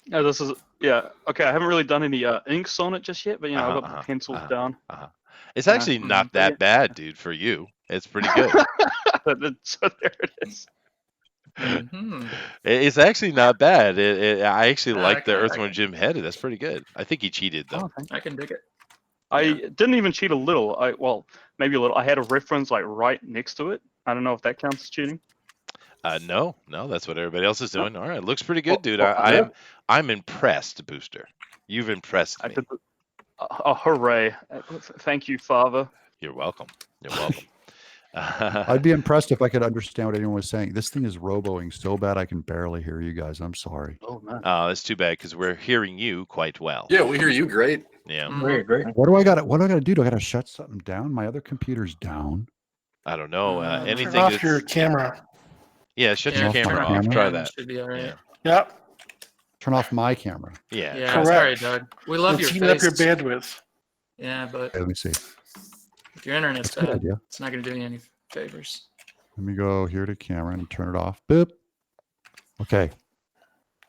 Speaker 2: Yeah, this is okay. I haven't really done any inks on it just yet, but I've got the pencils down.
Speaker 1: It's actually not that bad, dude, for you. It's pretty good.
Speaker 2: So there it is.
Speaker 1: It's actually not bad. I actually like the
Speaker 10: okay,
Speaker 1: Earthworm Jim head. That's pretty good. I think he cheated though.
Speaker 10: I can dig it.
Speaker 2: I didn't even cheat a little. Maybe a little. I had a reference like right next to it. I don't know if that counts as cheating.
Speaker 1: No, that's what everybody else is doing. All right, looks pretty good, dude.
Speaker 2: Yeah.
Speaker 1: I'm impressed, Booster. You've impressed me.
Speaker 2: Hooray! Thank you, Father.
Speaker 1: You're welcome. You're welcome.
Speaker 3: I'd be impressed if I could understand what anyone was saying. This thing is roboing so bad I can barely hear you guys. I'm sorry.
Speaker 2: Oh man.
Speaker 1: That's too bad because we're hearing you quite well.
Speaker 7: Yeah, we hear you great.
Speaker 1: Yeah.
Speaker 5: Great.
Speaker 3: What do I got to do? Do I got to shut something down? My other computer's down.
Speaker 1: I don't know. Anything
Speaker 9: Turn off
Speaker 1: that's-
Speaker 9: your camera.
Speaker 1: Yeah, shut your
Speaker 3: off my
Speaker 1: camera off.
Speaker 3: camera.
Speaker 1: Try that.
Speaker 10: Should be all right.
Speaker 9: Yep.
Speaker 3: Turn off my camera.
Speaker 1: Yeah.
Speaker 10: Yeah,
Speaker 9: Correct.
Speaker 10: sorry, Doug. We love
Speaker 9: Let's
Speaker 10: your
Speaker 9: heat up
Speaker 10: face.
Speaker 9: your bandwidth.
Speaker 10: Yeah, but
Speaker 3: Okay, let me see.
Speaker 10: if your internet's
Speaker 3: That's a good
Speaker 10: bad,
Speaker 3: idea.
Speaker 10: it's not going to do you any favors.
Speaker 3: Let me go here to camera and turn it off. Boop. Okay.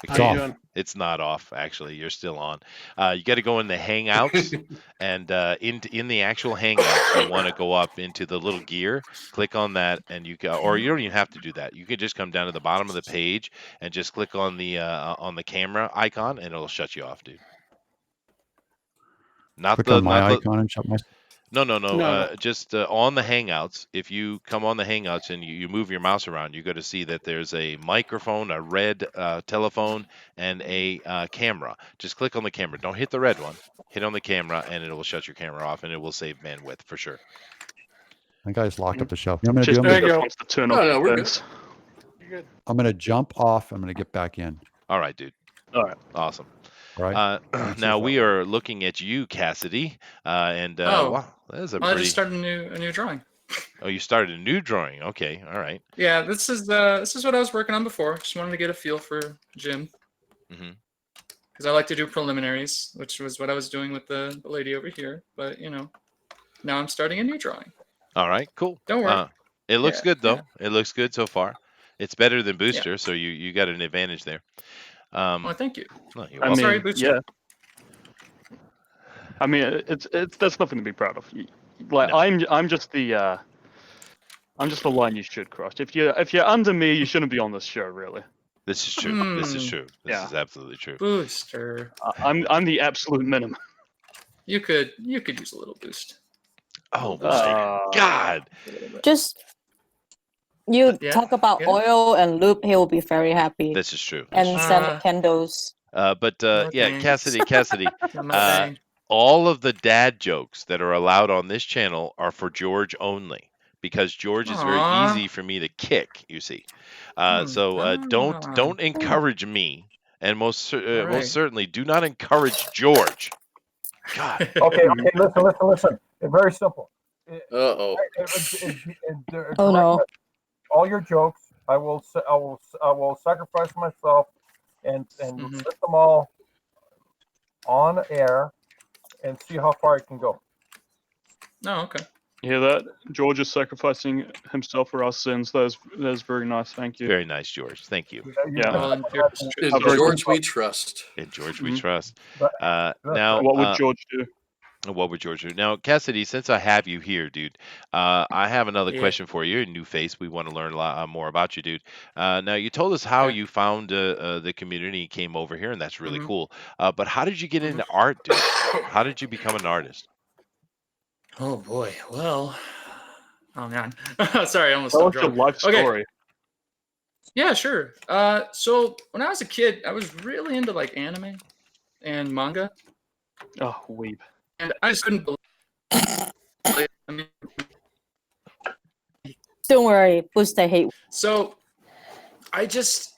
Speaker 9: How
Speaker 3: It's
Speaker 9: you
Speaker 3: off.
Speaker 9: doing?
Speaker 1: It's not off, actually. You're still on. You got to go in the Hangouts, and in the actual Hangouts, you want to go up into the little gear. Click on that, and you go. Or you don't even have to do that. You can just come down to the bottom of the page and just click on the camera icon, and it'll shut you off, dude. Not
Speaker 3: Click
Speaker 1: the
Speaker 3: on my
Speaker 1: not the-
Speaker 3: icon and shut my.
Speaker 1: No.
Speaker 9: No.
Speaker 1: Just on the Hangouts. If you come on the Hangouts and you move your mouse around, you're going to see that there's a microphone, a red telephone, and a camera. Just click on the camera. Don't hit the red one. Hit on the camera, and it will shut your camera off, and it will save bandwidth for sure.
Speaker 3: I think I just locked up the show. You know what I'm
Speaker 2: Just
Speaker 3: going to
Speaker 9: There
Speaker 3: do?
Speaker 9: you go.
Speaker 2: wants to turn
Speaker 7: No,
Speaker 2: off
Speaker 7: we're
Speaker 2: things.
Speaker 9: good.
Speaker 3: I'm going to jump off. I'm going to get back in.
Speaker 1: All right, dude.
Speaker 2: All right.
Speaker 1: Awesome.
Speaker 3: All right.
Speaker 1: Now we are looking at you, Cassidy, and wow, that is a
Speaker 10: I
Speaker 1: pretty.
Speaker 10: just started a new drawing.
Speaker 1: Oh, you started a new drawing. Okay, all right.
Speaker 10: Yeah, this is what I was working on before. Just wanted to get a feel for Jim.
Speaker 1: Mm-hmm.
Speaker 10: Because I like to do preliminaries, which was what I was doing with the lady over here. But now I'm starting a new drawing.
Speaker 1: All right, cool.
Speaker 10: Don't worry.
Speaker 1: It looks
Speaker 10: Yeah,
Speaker 1: good though.
Speaker 10: yeah.
Speaker 1: It looks good so far. It's better than Booster, so you got an advantage there.
Speaker 10: Well, thank you.
Speaker 1: Well, you're
Speaker 2: I
Speaker 1: welcome.
Speaker 2: mean,
Speaker 10: Sorry, Booster.
Speaker 2: yeah. I mean, it's that's nothing to be proud of. Like
Speaker 1: No.
Speaker 2: I'm just the line you should cross. If you're under me, you shouldn't be on this show, really.
Speaker 1: This is true. This is
Speaker 10: Hmm.
Speaker 1: true. This
Speaker 2: Yeah.
Speaker 1: is absolutely true.
Speaker 10: Booster.
Speaker 2: I'm the absolute minimum.
Speaker 10: You could use a little boost.
Speaker 1: Oh my God!
Speaker 8: Just you
Speaker 10: Yeah,
Speaker 8: talk about
Speaker 10: yeah.
Speaker 8: oil and lube, he will be very happy.
Speaker 1: This is true.
Speaker 8: And send
Speaker 10: Uh,
Speaker 8: candles.
Speaker 1: But yeah,
Speaker 10: thanks.
Speaker 1: Cassidy.
Speaker 10: Not my thing.
Speaker 1: All of the dad jokes that are allowed on this channel are for George only, because George is very
Speaker 10: Aw.
Speaker 1: easy for me to kick. You see, so don't encourage me, and most certainly do not encourage George. God.
Speaker 6: Okay, listen. It's very simple.
Speaker 7: Uh-oh.
Speaker 8: Oh no.
Speaker 6: All your jokes, I will sacrifice myself and
Speaker 10: Mhm.
Speaker 6: set them all on air and see how far I can go.
Speaker 10: Oh, okay.
Speaker 2: You hear that? George is sacrificing himself for our sins. That is very nice. Thank you.
Speaker 1: Very nice, George. Thank you.
Speaker 2: Yeah.
Speaker 10: Well, in
Speaker 7: In George we trust.
Speaker 1: In George we
Speaker 2: Mhm.
Speaker 1: trust.
Speaker 6: But-
Speaker 1: Now,
Speaker 2: What would George do?
Speaker 1: what would George do? Now, Cassidy, since I have you here, dude, I have another
Speaker 10: Yeah.
Speaker 1: question for you. A new face. We want to learn a lot more about you, dude. Now, you told us how
Speaker 10: Okay.
Speaker 1: you found the community, came over here, and that's really
Speaker 10: Mhm.
Speaker 1: cool. But how did you get into art, dude? How did you become an artist?
Speaker 10: Oh boy. Well. Oh man. Sorry, I almost
Speaker 2: Tell
Speaker 10: stopped
Speaker 2: us your
Speaker 10: drawing.
Speaker 2: life
Speaker 10: Okay.
Speaker 2: story.
Speaker 10: Yeah, sure. So when I was a kid, I was really into like anime and manga,
Speaker 2: Oh, weeb.
Speaker 10: and I just couldn't believe. I mean,
Speaker 8: Don't worry, Booster hate.
Speaker 10: so I just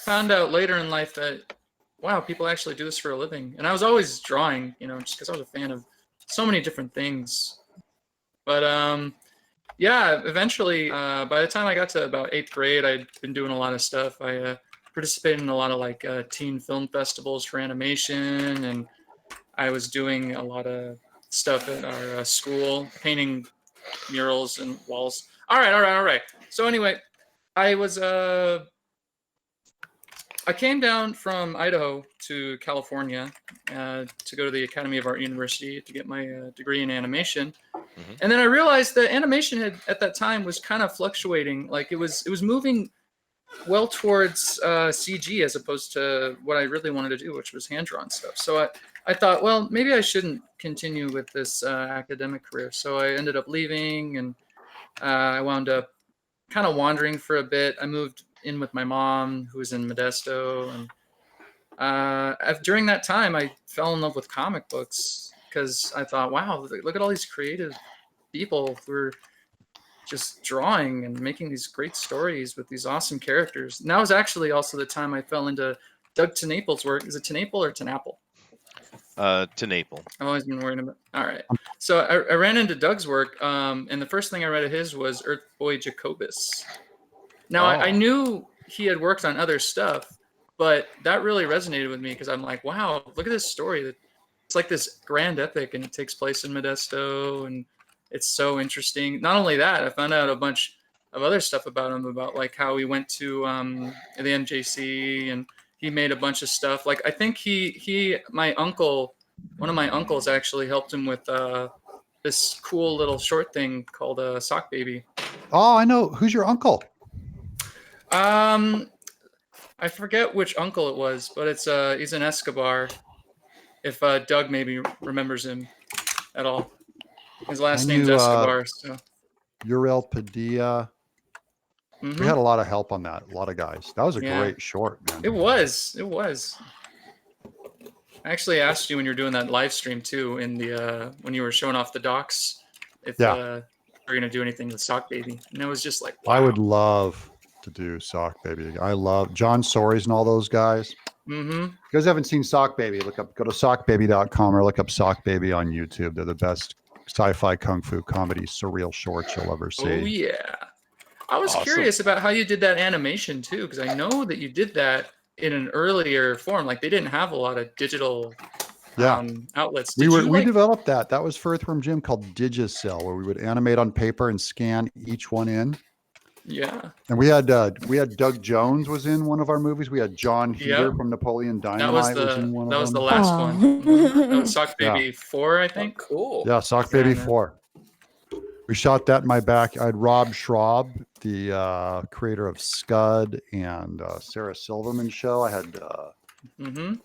Speaker 10: found out later in life that wow, people actually do this for a living, and I was always drawing, just because I was a fan of so many different things. But yeah, eventually, by the time I got to about 8th grade, I'd been doing a lot of stuff. I participated in a lot of like teen film festivals for animation, and I was doing a lot of stuff at our school, painting murals and walls. All right. So anyway, I came down from Idaho to California to go to the Academy of Art University to get my degree in animation.
Speaker 1: Mhm.
Speaker 10: And then I realized that animation at that time was kind of fluctuating. Like it was moving well towards CG as opposed to what I really wanted to do, which was hand-drawn stuff. So I thought, well, maybe I shouldn't continue with this academic career. So I ended up leaving, and I wound up kind of wandering for a bit. I moved in with my mom, who was in Modesto, and during that time, I fell in love with comic books because I thought, wow, look at all these creative people who are just drawing and making these great stories with these awesome characters. And that was actually also the time I fell into Doug TenNaple's work. Is it TenNaple or TenNapel?
Speaker 1: TenNapel.
Speaker 10: I've always been worried about. All right. So I ran into Doug's work, and the first thing I read of his was Earth Boy Jacobus. Now I knew he had worked on other stuff, but that really resonated with me because I'm like, wow, look at this story. It's like this grand epic, and it takes place in Modesto, and it's so interesting. Not only that, I found out a bunch of other stuff about him, about like how he went to the MJC, and he made a bunch of stuff. Like I think one of my uncles actually helped him with this cool little short thing called Sock Baby.
Speaker 3: Oh, I know. Who's your uncle?
Speaker 10: I forget which uncle it was, but it's he's an Escobar. If Doug maybe remembers him at all, his last name's
Speaker 3: knew,
Speaker 10: Escobar. So
Speaker 3: Uriel Padilla.
Speaker 10: Mhm.
Speaker 3: We had a lot of help on that. A lot of guys. That was a
Speaker 10: Yeah.
Speaker 3: great short, man.
Speaker 10: It was. I actually asked you when you were doing that live stream too, in the when you were showing off the docs, if
Speaker 3: Yeah.
Speaker 10: you were gonna do anything with Sock Baby, and it was just like,
Speaker 3: I
Speaker 10: wow.
Speaker 3: would love to do Sock Baby. I love John Soares and all those guys.
Speaker 10: Mm-hmm.
Speaker 3: If you guys haven't seen Sock Baby, go to sockbaby.com or look up Sock Baby on YouTube. They're the best sci-fi kung fu comedy surreal shorts you'll ever see.
Speaker 10: Oh yeah. I was
Speaker 1: Awesome.
Speaker 10: curious about how you did that animation too, because I know that you did that in an earlier form. Like they didn't have a lot of digital outlets.
Speaker 3: We developed that. That was for Earthworm Jim called Digicel, where we would animate on paper and scan each one in.
Speaker 10: Yeah.
Speaker 3: And we had Doug Jones was in one of our movies. We had John Heater from Napoleon Dynamite was in one of them.
Speaker 10: That was the last one. That was Sock Baby 4, I think.
Speaker 7: Cool.
Speaker 3: Yeah, Sock Baby 4. We shot that in my back. I had Rob Schraub, the creator of Scud and Sarah Silverman show. I had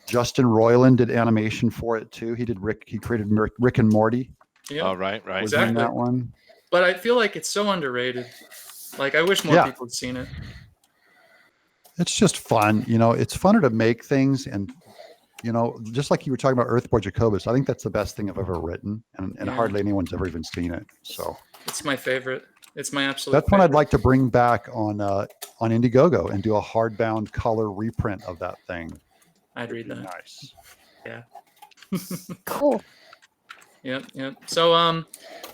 Speaker 3: Justin Roiland did animation for it too. He created Rick and Morty.
Speaker 10: Yeah.
Speaker 1: Oh, right.
Speaker 3: Was in that one.
Speaker 10: But I feel like it's so underrated. Like I wish more people had seen it.
Speaker 3: It's just fun. It's funner to make things, and just like you were talking about Earthboy Jacobus, I think that's the best thing I've ever written, and hardly anyone's ever even seen it. So
Speaker 10: it's my favorite. It's my absolute
Speaker 3: That's
Speaker 10: favorite.
Speaker 3: one I'd like to bring back on Indiegogo and do a hardbound color reprint of that thing.
Speaker 10: I'd read that.
Speaker 3: Nice.
Speaker 10: Yeah.
Speaker 8: Cool.
Speaker 10: Yep. So,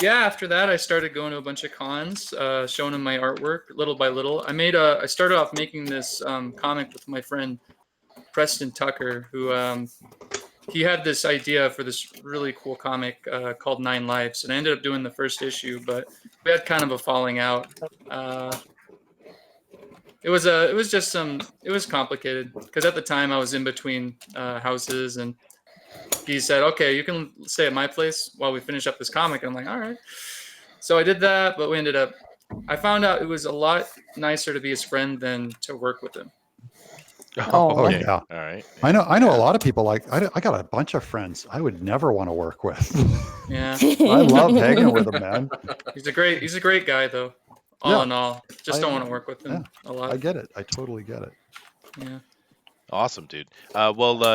Speaker 10: after that, I started going to a bunch of cons, showing them my artwork little by little. I started off making this comic with my friend Preston Tucker, who he had this idea for this really cool comic called 9 Lives, and I ended up doing the first issue, but we had kind of a falling out. It was complicated because at the time I was in between houses, and he said, okay, you can stay at my place while we finish up this comic. And I'm like, all right. So I did that, but I found out it was a lot nicer to be his friend than to work with him.
Speaker 3: Oh yeah.
Speaker 1: All right.
Speaker 3: I know a lot of people I got a bunch of friends I would never want to work with.
Speaker 10: Yeah.
Speaker 3: I love hanging with him, man.
Speaker 10: He's a great guy though. All in all. Just don't want to work with him a lot.
Speaker 3: I get it. I totally get it.
Speaker 10: Yeah.
Speaker 1: Awesome, dude.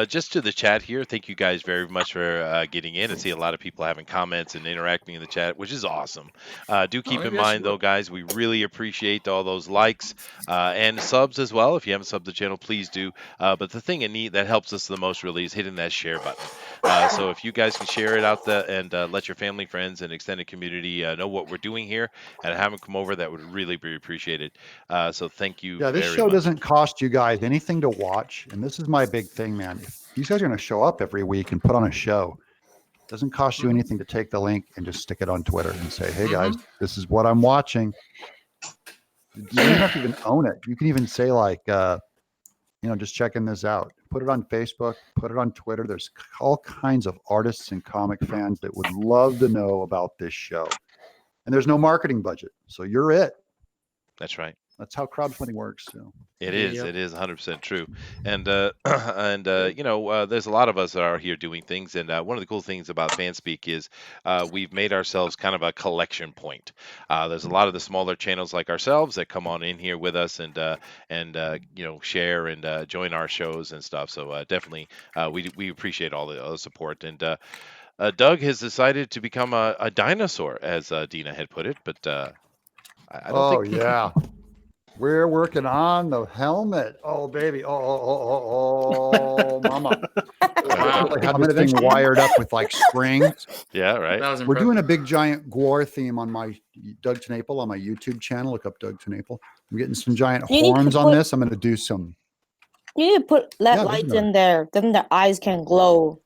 Speaker 1: Just to the chat here, thank you guys very much for getting in. I see a lot of people having comments and interacting in the chat, which is awesome. Do keep in mind, though, guys, we really appreciate all those likes and subs as well. If you haven't subbed the channel, please do. But the thing that helps us the most really is hitting that share button. So if you guys can share it out and let your family, friends, and extended community know what we're doing here and have them come over, that would really be appreciated. So thank you.
Speaker 3: Yeah, this show doesn't cost you guys anything to watch. And this is my big thing, man. If these guys are going to show up every week and put on a show, it doesn't cost you anything to take the link and just stick it on Twitter and say, hey, guys, this is what I'm watching. You don't have to even own it. You can even say just checking this out. Put it on Facebook, put it on Twitter. There's all kinds of artists and comic fans that would love to know about this show. And there's no marketing budget. So you're it.
Speaker 1: That's right.
Speaker 3: That's how crowdfunding works. So.
Speaker 1: It is 100% true. And there's a lot of us that are here doing things. And one of the cool things about Fanspeak is we've made ourselves kind of a collection point. There's a lot of the smaller channels like ourselves that come on in here with us and share and join our shows and stuff. So definitely we appreciate all the support. And Doug has decided to become a dinosaur, as Dina had put it. But I don't think.
Speaker 3: Yeah. We're working on the helmet. Oh, baby. Oh, mama. I have this thing wired up with strings.
Speaker 1: Yeah, right.
Speaker 3: We're doing a big giant gore theme on my Doug TenNaple on my YouTube channel. Look up Doug TenNaple. I'm getting some giant horns on this. I'm going to do some.
Speaker 8: You need to put LED lights in there. Then the eyes can glow.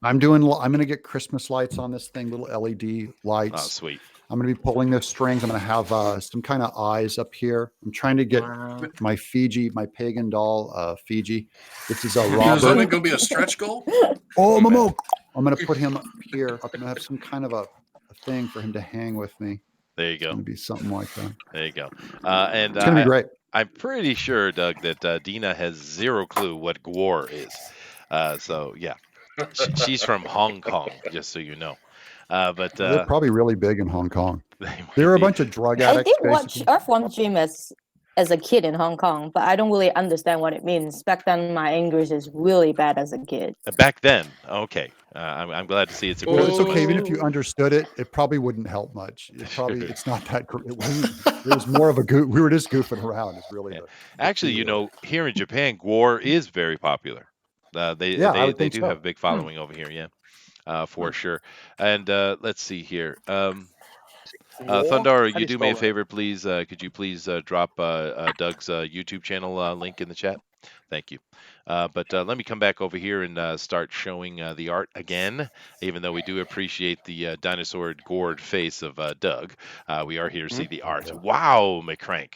Speaker 3: I'm going to get Christmas lights on this thing, little LED lights.
Speaker 1: Oh, sweet.
Speaker 3: I'm going to be pulling the strings. I'm going to have some kind of eyes up here. I'm trying to get my pagan doll, Fiji. This is a Robert. Is
Speaker 7: that going to be a stretch goal?
Speaker 3: Oh, Momo. I'm going to put him up here. I'm going to have some kind of a thing for him to hang with me.
Speaker 1: There you go.
Speaker 3: It's going to be something like that.
Speaker 1: There you go. And
Speaker 3: it's going to be great.
Speaker 1: I'm pretty sure, Doug, that Dina has zero clue what gore is. So, yeah. She's from Hong Kong, just so you know. But
Speaker 3: they're probably really big in Hong Kong. They're a bunch of drug addicts.
Speaker 8: I did watch Earthworm Jim as a kid in Hong Kong, but I don't really understand what it means. Back then, my English is really bad as a kid.
Speaker 1: Back then, okay. I'm glad to see it's
Speaker 3: Well, it's okay. Even
Speaker 1: improved.
Speaker 3: if you understood it, it probably wouldn't help much. It's not that. It wasn't. It was more of a goof. We were just goofing around. It's really the
Speaker 1: Actually,
Speaker 3: key.
Speaker 1: here in Japan, gore is very popular. They
Speaker 3: Yeah, I would
Speaker 1: they
Speaker 3: think
Speaker 1: do
Speaker 3: so.
Speaker 1: have a big following over here. Yeah, for sure. And let's see here. Thundar, you do me a favor, please. Could you please drop Doug's YouTube channel link in the chat? Thank you. But let me come back over here and start showing the art again. Even though we do appreciate the dinosaur gored face of Doug, we are here to see the art. Wow, McCrank.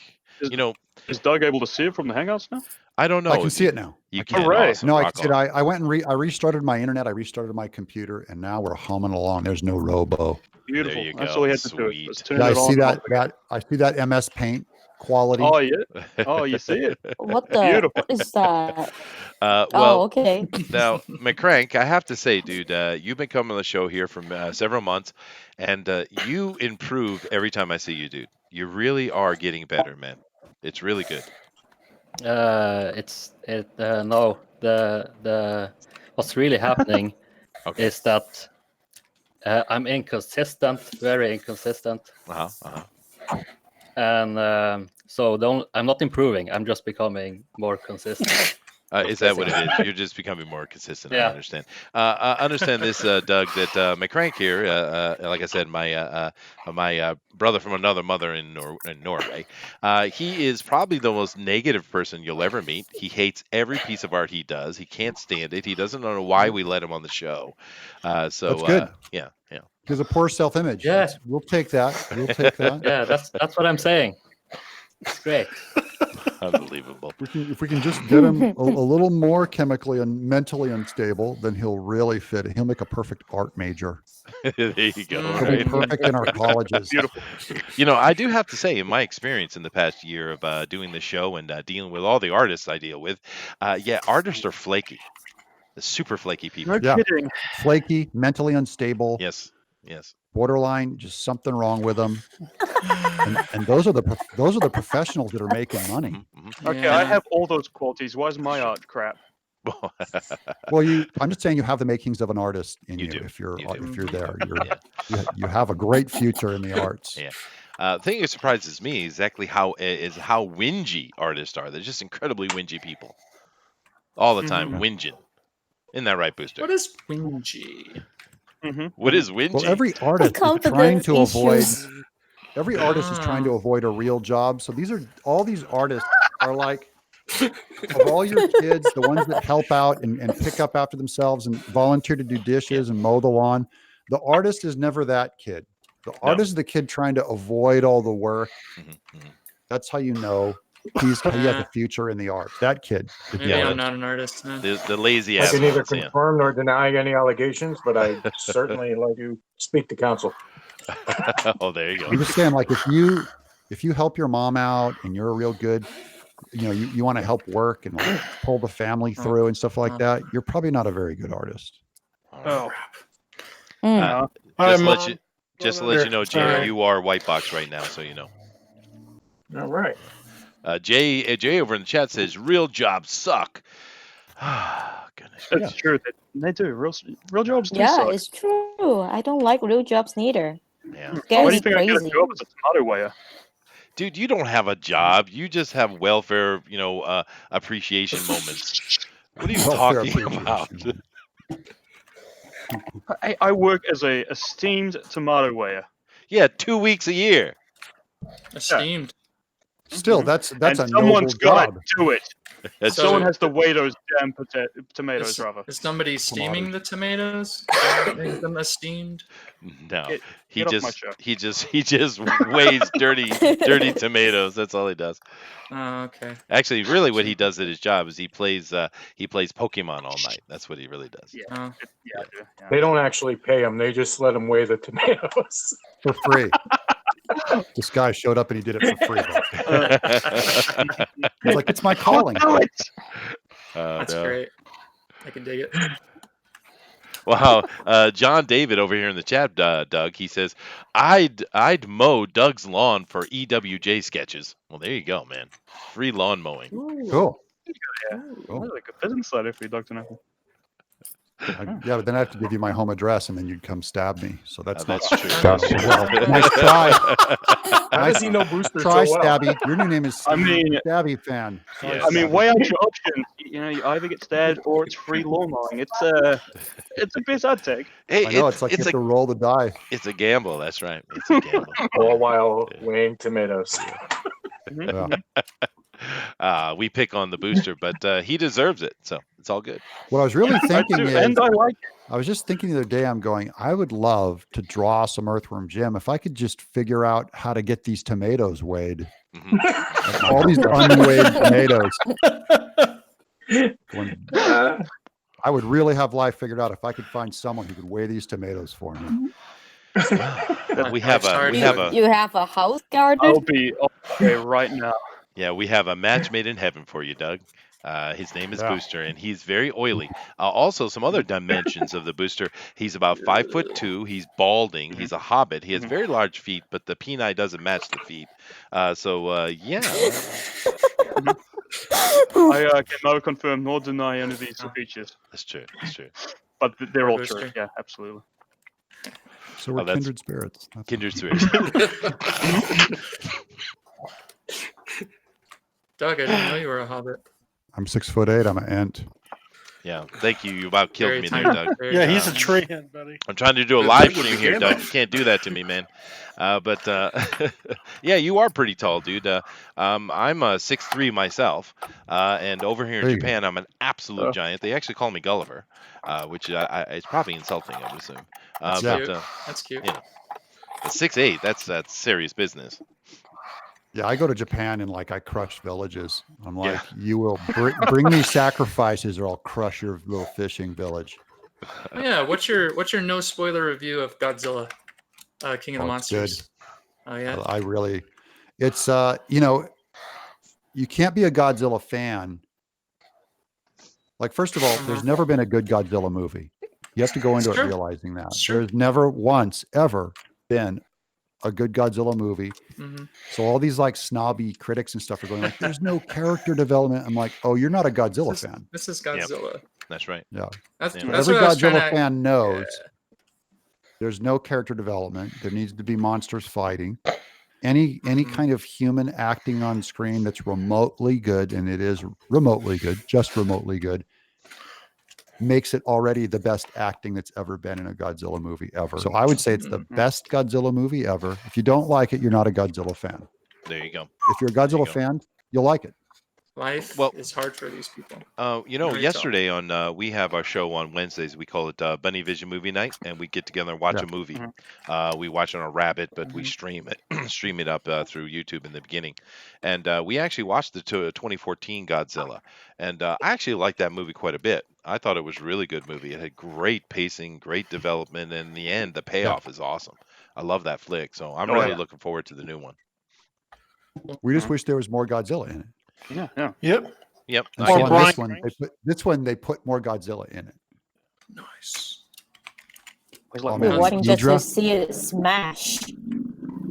Speaker 2: Is Doug able to see it from the Hangouts now?
Speaker 1: I don't know.
Speaker 3: I can see it now.
Speaker 1: You can.
Speaker 2: Hooray.
Speaker 1: Awesome.
Speaker 3: No, I
Speaker 1: Rock
Speaker 3: can see it.
Speaker 1: on.
Speaker 3: I went and I restarted my internet. I restarted my computer, and now we're humming along. There's no robo.
Speaker 2: Beautiful.
Speaker 1: There you
Speaker 2: That's
Speaker 1: go.
Speaker 2: all we had to do.
Speaker 1: Sweet.
Speaker 2: Just turn
Speaker 3: Yeah,
Speaker 2: it
Speaker 3: I see
Speaker 2: on.
Speaker 3: that. I see that MS Paint quality.
Speaker 2: Oh yeah. Oh, you see it.
Speaker 8: What the?
Speaker 2: Beautiful.
Speaker 8: What is that?
Speaker 1: Well,
Speaker 8: Oh, okay.
Speaker 1: now, McCrank, I have to say, dude, you've been coming on the show here for several months, and you improve every time I see you, dude. You really are getting better, man. It's really good.
Speaker 4: No, the what's really happening
Speaker 1: Okay.
Speaker 4: is that I'm inconsistent, very inconsistent, and so I'm not improving. I'm just becoming more consistent.
Speaker 1: Is that what it is? You're just becoming more consistent. I
Speaker 4: Yeah.
Speaker 1: understand. I understand this, Doug, that McCrank here, like I said, my brother from another mother in Norway, he is probably the most negative person you'll ever meet. He hates every piece of art he does. He can't stand it. He doesn't know why we let him on the show. So
Speaker 3: That's good.
Speaker 1: Yeah.
Speaker 3: Because of poor self-image.
Speaker 4: Yeah.
Speaker 3: We'll take that. We'll take that.
Speaker 4: Yeah, that's what I'm saying. It's great.
Speaker 1: Unbelievable.
Speaker 3: If we can just get him a little more chemically and mentally unstable, then he'll really fit it. He'll make a perfect art major.
Speaker 1: There you go.
Speaker 3: He'll be perfect in our colleges.
Speaker 2: Beautiful.
Speaker 1: I do have to say, in my experience in the past year of doing the show and dealing with all the artists I deal with, artists are flaky. The super flaky people.
Speaker 2: No kidding.
Speaker 3: Flaky, mentally unstable.
Speaker 1: Yes.
Speaker 3: Borderline, just something wrong with them. and those are the professionals that are making money.
Speaker 2: Okay, I have all those qualities. Why is my art crap?
Speaker 3: Well, I'm just saying you have the makings of an artist in you.
Speaker 1: Do.
Speaker 3: If you're there, you
Speaker 1: Yeah.
Speaker 3: have a great future in the arts.
Speaker 1: Yeah. The thing that surprises me exactly how whingy artists are. They're just incredibly whingy people. All the time whinging. Isn't that right, Booster?
Speaker 10: What is whingy?
Speaker 1: What is whingy?
Speaker 3: Well, every artist is trying to avoid. Every artist is trying to avoid a real job. So all these artists are like, of all your kids, the ones that help out and pick up after themselves and volunteer to do dishes and mow the lawn, the artist is never that kid. The artist is the kid trying to avoid all the work. That's how you know he has a future in the arts. That kid.
Speaker 10: Maybe I'm not an artist. Huh?
Speaker 1: The lazy
Speaker 5: I
Speaker 1: ass.
Speaker 5: can neither confirm nor deny any allegations, but I certainly let you speak to counsel.
Speaker 1: Oh, there you go.
Speaker 3: I'm just saying, like, if you help your mom out and you're a real good, you want to help work and like pull the family through and stuff like that, you're probably not a very good artist.
Speaker 2: Oh.
Speaker 1: Just to let you know, Jay, you are white box right now, so you know.
Speaker 5: All right.
Speaker 1: Jay over in the chat says real jobs suck. Goodness.
Speaker 2: That's true. They do. Real jobs do
Speaker 8: Yeah,
Speaker 2: suck.
Speaker 8: it's true. I don't like real jobs neither.
Speaker 1: Yeah.
Speaker 2: Why do you
Speaker 8: Very
Speaker 2: think I get a
Speaker 8: crazy.
Speaker 2: job as a tomato weigher?
Speaker 1: Dude, you don't have a job. You just have welfare, appreciation moments. What are you
Speaker 3: Welfare
Speaker 1: talking about?
Speaker 2: I work as a esteemed tomato weigher.
Speaker 1: Yeah, 2 weeks a year.
Speaker 10: Esteemed.
Speaker 3: Still, that's
Speaker 2: And
Speaker 3: a noble
Speaker 2: someone's got
Speaker 3: job.
Speaker 2: to do it.
Speaker 1: That's
Speaker 2: Someone
Speaker 1: true.
Speaker 2: has to weigh those damn tomatoes, rather.
Speaker 10: Is somebody steaming the tomatoes? Make them esteemed?
Speaker 1: No, he
Speaker 2: get off my
Speaker 1: just
Speaker 2: show.
Speaker 1: weighs dirty tomatoes. That's all he does.
Speaker 10: Oh, okay.
Speaker 1: Actually, really, what he does at his job is he plays Pokemon all night. That's what he really does.
Speaker 2: Yeah.
Speaker 10: Oh.
Speaker 2: Yeah, I do. Yeah.
Speaker 5: They don't actually pay them. They just let them weigh the tomatoes.
Speaker 3: For free. This guy showed up and he did it for free. He's like, it's my calling.
Speaker 10: That's
Speaker 1: No.
Speaker 10: great. I can dig it.
Speaker 1: Wow, John David over here in the chat, Doug. He says, "I'd mow Doug's lawn for EWJ sketches." Well, there you go, man. Free lawn mowing.
Speaker 3: Cool.
Speaker 2: Yeah. That's like a business side for you, Dr. TenNapel.
Speaker 3: Yeah, but then I have to give you my home address, and then you'd come stab me. So that's
Speaker 1: That's
Speaker 3: not
Speaker 1: true.
Speaker 3: Well, nice try.
Speaker 5: How does he know Booster
Speaker 3: Try,
Speaker 5: so well?
Speaker 3: Stabby. Your new name is
Speaker 2: I mean,
Speaker 3: Stabby fan. Sorry,
Speaker 1: Yes.
Speaker 2: I mean,
Speaker 3: Stabby.
Speaker 2: weigh out your options. You know, you either get stabbed or it's free lawn mowing. It's a piss I'd take.
Speaker 1: Hey,
Speaker 3: I know it's like you have to roll the die.
Speaker 1: it's a gamble. That's right. It's a gamble.
Speaker 5: All while weighing tomatoes.
Speaker 3: Yeah.
Speaker 1: We pick on the booster, but he deserves it, so it's all good.
Speaker 3: What I was really
Speaker 2: I
Speaker 3: thinking
Speaker 2: do,
Speaker 3: is,
Speaker 2: and I like it.
Speaker 3: I was just thinking the other day, I'm going, I would love to draw some Earthworm Jim if I could just figure out how to get these tomatoes weighed.
Speaker 1: Mhm.
Speaker 3: Like all these unweighed tomatoes. I would really have life figured out if I could find someone who could weigh these tomatoes for me.
Speaker 1: we have
Speaker 8: You have a house garden?
Speaker 2: I'll be okay right now.
Speaker 1: we have a match made in heaven for you, Doug. His name is
Speaker 3: Yeah.
Speaker 1: Booster, and he's very oily. Also, some other dimensions of the Booster. He's about 5'2". He's balding. He's a hobbit. He has very large feet, but the peni doesn't match the feet. Yeah.
Speaker 2: I can neither confirm nor deny any of these features,
Speaker 1: That's true. That's true.
Speaker 2: but they're all
Speaker 10: Booster.
Speaker 2: true. Yeah, absolutely.
Speaker 3: So we're
Speaker 1: Oh, that's-
Speaker 3: kindred spirits. That's
Speaker 1: Kindred spirits.
Speaker 10: Doug, I didn't know you were a hobbit.
Speaker 3: I'm 6'8". I'm an ant.
Speaker 1: Yeah. Thank you. You about killed
Speaker 10: Very
Speaker 1: me
Speaker 10: tiny.
Speaker 1: there, Doug.
Speaker 10: Very
Speaker 9: Yeah, he's a
Speaker 10: tiny.
Speaker 9: tree hand, buddy.
Speaker 1: I'm trying to do a
Speaker 7: Good
Speaker 1: live
Speaker 7: thing we
Speaker 1: stream here,
Speaker 7: began
Speaker 1: Doug. You can't do that to me, man. Yeah, you are pretty tall, dude. I'm 6'3" myself, and over here in
Speaker 3: There you go.
Speaker 1: Japan, I'm an absolute giant. They actually call me Gulliver, which is probably insulting, I would assume.
Speaker 10: That's
Speaker 3: Yeah.
Speaker 10: cute. That's cute.
Speaker 1: Yeah. 6'8", that's serious business.
Speaker 3: Yeah, I go to Japan and like I crush villages. I'm like, you will bring me sacrifices, or I'll crush your little fishing village.
Speaker 10: Oh, yeah. What's your no spoiler review of Godzilla, King of the
Speaker 3: Oh, it's good.
Speaker 10: Monsters? Oh yeah.
Speaker 3: I really, it's you can't be a Godzilla fan. Like, first of all, there's never been a good Godzilla movie. You have to go into
Speaker 10: It's
Speaker 3: it
Speaker 10: true.
Speaker 3: realizing that
Speaker 10: It's true.
Speaker 3: there's never once ever been a good Godzilla movie.
Speaker 10: hmm
Speaker 3: So all these like snobby critics and stuff are going like, there's no character development. I'm like, oh, you're not a Godzilla fan.
Speaker 10: This is Godzilla.
Speaker 1: That's right.
Speaker 3: Yeah.
Speaker 10: That's,
Speaker 1: Yeah.
Speaker 10: that's
Speaker 3: Every
Speaker 10: what I was trying
Speaker 3: Godzilla
Speaker 10: to.
Speaker 3: fan knows there's no character development. There needs to be monsters fighting. Any
Speaker 10: Mhm.
Speaker 3: kind of human acting on screen that's remotely good, and it is remotely good, just remotely good, makes it already the best acting that's ever been in a Godzilla movie ever. So I would say it's the best Godzilla movie ever. If you don't like it, you're not a Godzilla fan.
Speaker 1: There you go.
Speaker 3: If you're a Godzilla
Speaker 1: go.
Speaker 3: fan, you'll like it.
Speaker 10: Life
Speaker 1: Well-
Speaker 10: is hard for these people.
Speaker 1: You know,
Speaker 10: Very
Speaker 1: yesterday on we have our show on Wednesdays. We call it Bunny Vision Movie Night, and we get together and watch
Speaker 3: Yeah.
Speaker 1: a movie.
Speaker 2: Mhm.
Speaker 1: We watch it on a Rabbit, but we stream it stream it up through YouTube in the beginning. And we actually watched the 2014 Godzilla, and I actually liked that movie quite a bit. I thought it was a really good movie. It had great pacing, great development, and in the end, the payoff is awesome. I love that flick, so I'm
Speaker 2: Oh,
Speaker 1: really
Speaker 2: yeah.
Speaker 1: looking forward to the new one.
Speaker 3: We just wish there was more Godzilla in it.
Speaker 2: Yeah, yeah.
Speaker 9: Yep.
Speaker 1: Yep.
Speaker 3: And
Speaker 1: I
Speaker 3: so
Speaker 1: get
Speaker 3: on
Speaker 1: that.
Speaker 3: this one, they put more Godzilla in it.
Speaker 10: Nice.
Speaker 2: He's
Speaker 3: Oh,
Speaker 2: like,
Speaker 3: man.
Speaker 8: We're wanting just
Speaker 3: Ghidorah?
Speaker 8: to see it smash.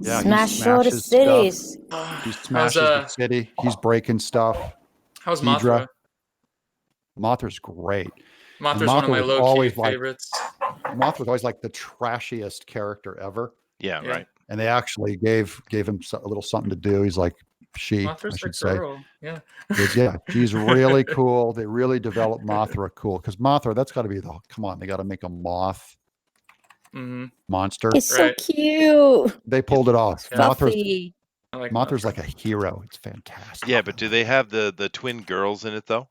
Speaker 3: Yeah, he
Speaker 8: Smash all the
Speaker 3: smashes stuff.
Speaker 8: cities.
Speaker 3: He
Speaker 10: How's
Speaker 3: smashes the city. He's breaking stuff.
Speaker 10: how's
Speaker 3: Ghidorah.
Speaker 10: Mothra?
Speaker 3: Mothra's great.
Speaker 10: Mothra's
Speaker 3: Mothra
Speaker 10: one of my
Speaker 3: was
Speaker 10: low key
Speaker 3: always like-
Speaker 10: favorites.
Speaker 3: Mothra was always like the trashiest character ever.
Speaker 1: Yeah,
Speaker 10: Yeah.
Speaker 1: right.
Speaker 3: And they actually gave him a little something to do. He's like, I
Speaker 10: Mothra's
Speaker 3: should
Speaker 10: the
Speaker 3: say.
Speaker 10: girl. Yeah.
Speaker 3: Yeah, she's really cool. They really developed Mothra cool. Because Mothra, that's got to be come on, they got to make a moth
Speaker 10: hmm
Speaker 3: monster.
Speaker 8: It's so
Speaker 10: Right.
Speaker 8: cute.
Speaker 3: They pulled it off.
Speaker 10: Yeah.
Speaker 8: Fluffy.
Speaker 10: I like
Speaker 3: Mothra's
Speaker 10: Mothra.
Speaker 3: like a hero. It's fantastic.
Speaker 1: Yeah, but do they have the twin girls in it though?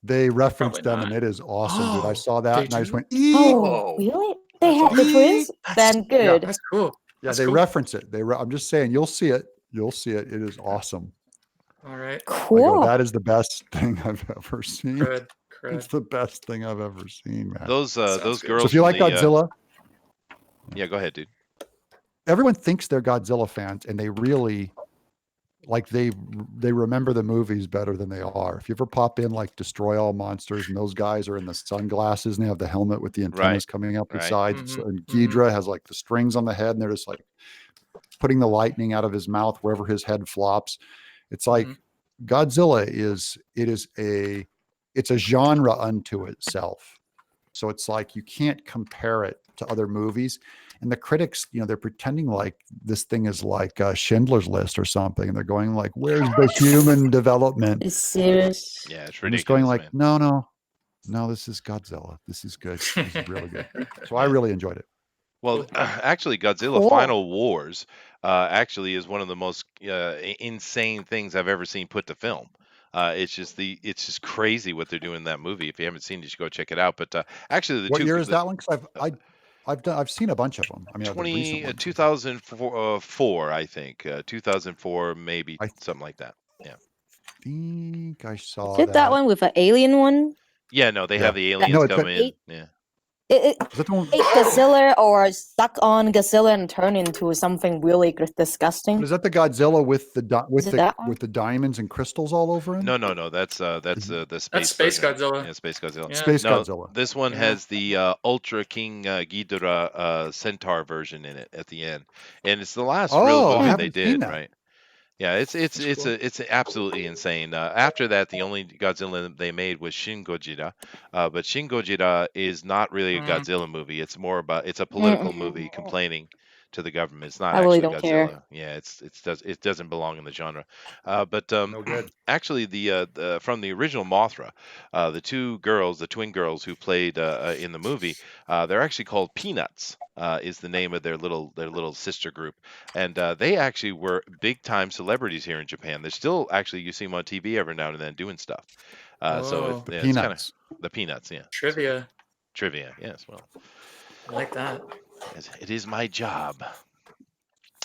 Speaker 3: They referenced
Speaker 10: Probably
Speaker 3: them,
Speaker 10: not.
Speaker 3: and it is awesome, dude. I
Speaker 10: Oh,
Speaker 3: saw that,
Speaker 10: they
Speaker 3: and I just
Speaker 10: do?
Speaker 3: went, "Ee!"
Speaker 8: Oh, really? They have the twins? Then good.
Speaker 10: That's cool.
Speaker 3: Yeah,
Speaker 10: That's
Speaker 3: they
Speaker 10: cool.
Speaker 3: reference it. I'm just saying, you'll see it. You'll see it. It is awesome.
Speaker 10: All right.
Speaker 3: I go,
Speaker 8: Cool.
Speaker 3: that is the best thing I've ever seen.
Speaker 10: Crud.
Speaker 3: It's
Speaker 10: Crud.
Speaker 3: the best thing I've ever seen, man.
Speaker 1: Those
Speaker 10: Sounds
Speaker 1: those
Speaker 10: good.
Speaker 1: girls.
Speaker 3: So if you
Speaker 1: from
Speaker 3: like
Speaker 1: the,
Speaker 3: Godzilla,
Speaker 1: yeah, go ahead, dude.
Speaker 3: everyone thinks they're Godzilla fans, and they really like they remember the movies better than they are. If you ever pop in like Destroy All Monsters, and those guys are in the sunglasses and they have the helmet with the antennas coming up the
Speaker 1: Right.
Speaker 3: sides,
Speaker 10: Mhm,
Speaker 3: and
Speaker 10: mhm.
Speaker 3: Ghidorah has like the strings on the head, and they're just like putting the lightning out of his mouth wherever his head flops. It's like Godzilla it's a genre unto itself. So it's like you can't compare it to other movies. And the critics, they're pretending like this thing is like Schindler's List or something. And they're going like, where's the human development?
Speaker 8: It's serious.
Speaker 1: Yeah, it's
Speaker 3: I'm
Speaker 1: ridiculous.
Speaker 3: just going like,
Speaker 1: man.
Speaker 3: no, this is Godzilla. This is good. This is really good. So I really enjoyed it.
Speaker 1: Well, actually, Godzilla
Speaker 8: Cool.
Speaker 1: Final Wars actually is one of the most insane things I've ever seen put to film. It's just crazy what they're doing in that movie. If you haven't seen it, you should go check it out. But actually,
Speaker 3: What year is that one? Because I've seen a bunch of them. I mean, the recent ones.
Speaker 1: 2004, I think. 2004, maybe something like that. Yeah.
Speaker 3: I think I saw
Speaker 8: Is it that one with an alien one?
Speaker 1: Yeah, no, they have the
Speaker 3: Yeah.
Speaker 1: aliens
Speaker 3: No, it's
Speaker 1: come
Speaker 3: a-
Speaker 1: in. Yeah.
Speaker 8: It
Speaker 3: Is that the one?
Speaker 8: ate Godzilla or stuck on Godzilla and turned into something really disgusting.
Speaker 3: Is that the Godzilla with the
Speaker 8: Is it that one?
Speaker 3: with the diamonds and crystals all over him?
Speaker 1: No. That's the space.
Speaker 10: That's Space
Speaker 1: version.
Speaker 10: Godzilla.
Speaker 1: Yeah, Space Godzilla.
Speaker 10: Yeah.
Speaker 3: Space
Speaker 1: No,
Speaker 3: Godzilla.
Speaker 1: this one
Speaker 10: Yeah.
Speaker 1: has the Ultra King Ghidorah Centaur version in it at the end, and it's the last real
Speaker 3: Oh, I
Speaker 1: movie they
Speaker 3: haven't seen
Speaker 1: did,
Speaker 3: that.
Speaker 1: right? Yeah, it's absolutely insane. After that, the only Godzilla they made was Shin Gojira, but Shin Gojira is not really a Godzilla movie. It's more about it's a political movie complaining to the government. It's not
Speaker 8: I really
Speaker 1: actually
Speaker 8: don't
Speaker 1: Godzilla.
Speaker 8: care.
Speaker 1: Yeah, it doesn't belong in the genre. But
Speaker 3: No good.
Speaker 1: actually, the from the original Mothra, the twin girls who played in the movie, they're actually called Peanuts. Is the name of their little sister group, and they actually were big time celebrities here in Japan. They're still actually you see them on TV every now and then doing stuff. So
Speaker 10: Whoa.
Speaker 1: it's kind of
Speaker 3: Peanuts.
Speaker 1: the Peanuts, yeah.
Speaker 10: Trivia.
Speaker 1: Trivia, yes. Well,
Speaker 10: I like that.
Speaker 1: it is my job.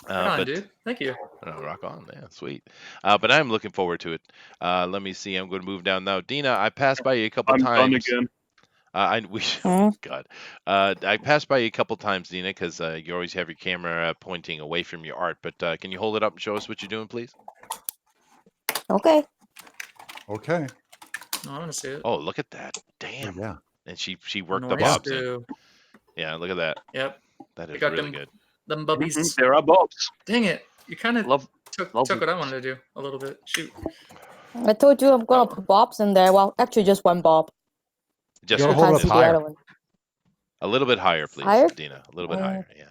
Speaker 10: Right on,
Speaker 1: but
Speaker 10: dude. Thank you.
Speaker 1: rock on, yeah, sweet. But I'm looking forward to it. Let me see. I'm going to move down now. Dina, I passed by you a couple
Speaker 2: I'm done
Speaker 1: times.
Speaker 2: again.
Speaker 1: God. I passed by you a couple times, Dina, because you always have your camera pointing away from your art. But can you hold it up and show us what you're doing, please?
Speaker 8: Okay.
Speaker 3: Okay.
Speaker 10: Oh, I want to see it.
Speaker 1: Oh, look at that! Damn.
Speaker 3: Yeah.
Speaker 1: And she worked the
Speaker 10: Nice,
Speaker 1: bobs in.
Speaker 10: too.
Speaker 1: Yeah, look at that.
Speaker 10: Yep.
Speaker 1: That
Speaker 10: I
Speaker 1: is
Speaker 10: got
Speaker 1: really
Speaker 10: them,
Speaker 1: good.
Speaker 10: them bubbies.
Speaker 2: Mhm, there are bobs.
Speaker 10: Dang it. You kind of
Speaker 2: Love
Speaker 10: took
Speaker 2: love
Speaker 10: what I wanted to do a little bit. Shoot.
Speaker 8: I told you I'm gonna put bobs in there. Well, actually, just one bob.
Speaker 1: Just
Speaker 3: You gotta
Speaker 8: You
Speaker 3: hold
Speaker 8: can't
Speaker 3: it up
Speaker 8: see the
Speaker 3: higher.
Speaker 8: other one.
Speaker 1: a little bit higher, please,
Speaker 8: Higher?
Speaker 1: Dina. A little bit higher. Yeah,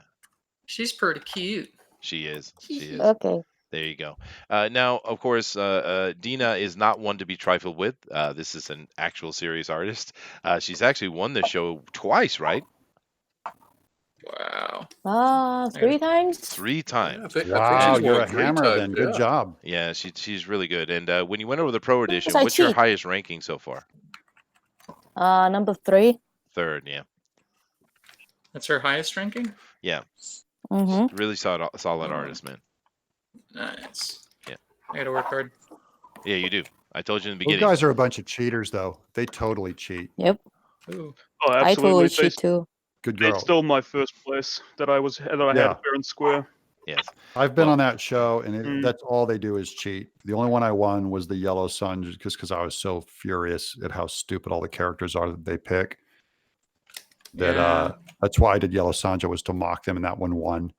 Speaker 10: She's pretty cute.
Speaker 1: she is. She is.
Speaker 8: Okay.
Speaker 1: There you go. Now, of course, Dina is not one to be trifled with. This is an actual serious artist. She's actually won this show twice, right?
Speaker 10: Wow.
Speaker 8: 3 times?
Speaker 1: 3 times.
Speaker 7: Yeah, I think
Speaker 3: Wow,
Speaker 7: she's
Speaker 3: you're
Speaker 7: won
Speaker 3: a
Speaker 7: 3
Speaker 3: hammer
Speaker 7: times,
Speaker 3: then. Good
Speaker 7: yeah.
Speaker 3: job.
Speaker 1: Yeah, she's really good. And when you went over the Pro Edition,
Speaker 8: I
Speaker 1: what's your
Speaker 8: cheat.
Speaker 1: highest ranking so far?
Speaker 8: Number 3.
Speaker 1: 3rd, yeah.
Speaker 10: That's her highest ranking?
Speaker 1: Yeah.
Speaker 8: Mm-hmm.
Speaker 1: Really solid artist, man.
Speaker 10: Nice.
Speaker 1: Yeah.
Speaker 10: I gotta work hard.
Speaker 1: Yeah, you do. I told you in the
Speaker 3: Those
Speaker 1: beginning.
Speaker 3: guys are a bunch of cheaters, though. They totally cheat.
Speaker 8: Yep.
Speaker 10: Ooh.
Speaker 2: Oh,
Speaker 8: I
Speaker 2: absolutely.
Speaker 8: totally cheat too.
Speaker 3: Good girl.
Speaker 2: It's still my first place that I had
Speaker 3: Yeah.
Speaker 2: fair and square.
Speaker 1: Yes.
Speaker 3: I've been
Speaker 1: Well-
Speaker 3: on that show, and
Speaker 2: Mm.
Speaker 3: that's all they do is cheat. The only one I won was the Yellow Sun, just because I was so furious at how stupid all the characters are that they pick. That
Speaker 10: Yeah.
Speaker 3: that's why I did Yellow Sanja, was to mock them, and that one won.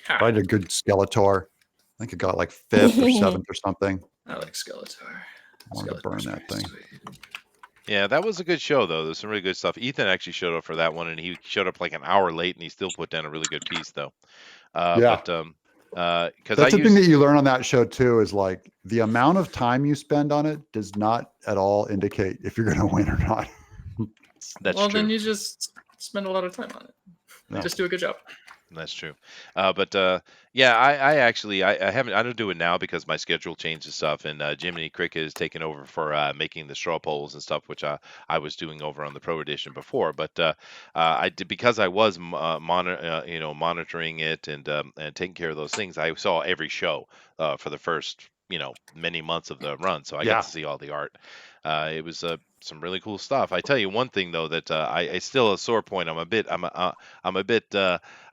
Speaker 10: Ha.
Speaker 3: But I did a good Skeletor. I think it got like 5th or 7th or something.
Speaker 10: I like Skeletor.
Speaker 3: I wanted to burn that thing.
Speaker 1: Yeah, that was a good show, though. There's some really good stuff. Ethan actually showed up for that one, and he showed up like an hour late, and he still put down a really good piece, though.
Speaker 3: Yeah.
Speaker 1: But because
Speaker 3: That's the thing that you learn on that show too, is like the amount of time you spend on it does not at all indicate if you're going to win or not.
Speaker 1: That's
Speaker 10: Well,
Speaker 1: true.
Speaker 10: then you just spend a lot of time on it.
Speaker 3: Yeah.
Speaker 10: Just do a good job.
Speaker 1: That's true. Yeah, I actually I haven't I don't do it now because my schedule changes stuff, and Jiminy Cricket has taken over for making the straw polls and stuff, which I was doing over on the Pro Edition before. But I did, because I was monitoring it and taking care of those things. I saw every show for the first many months of the run, so I
Speaker 3: Yeah.
Speaker 1: got to see all the art. It was some really cool stuff. I tell you one thing though, that I still a sore point. I'm a bit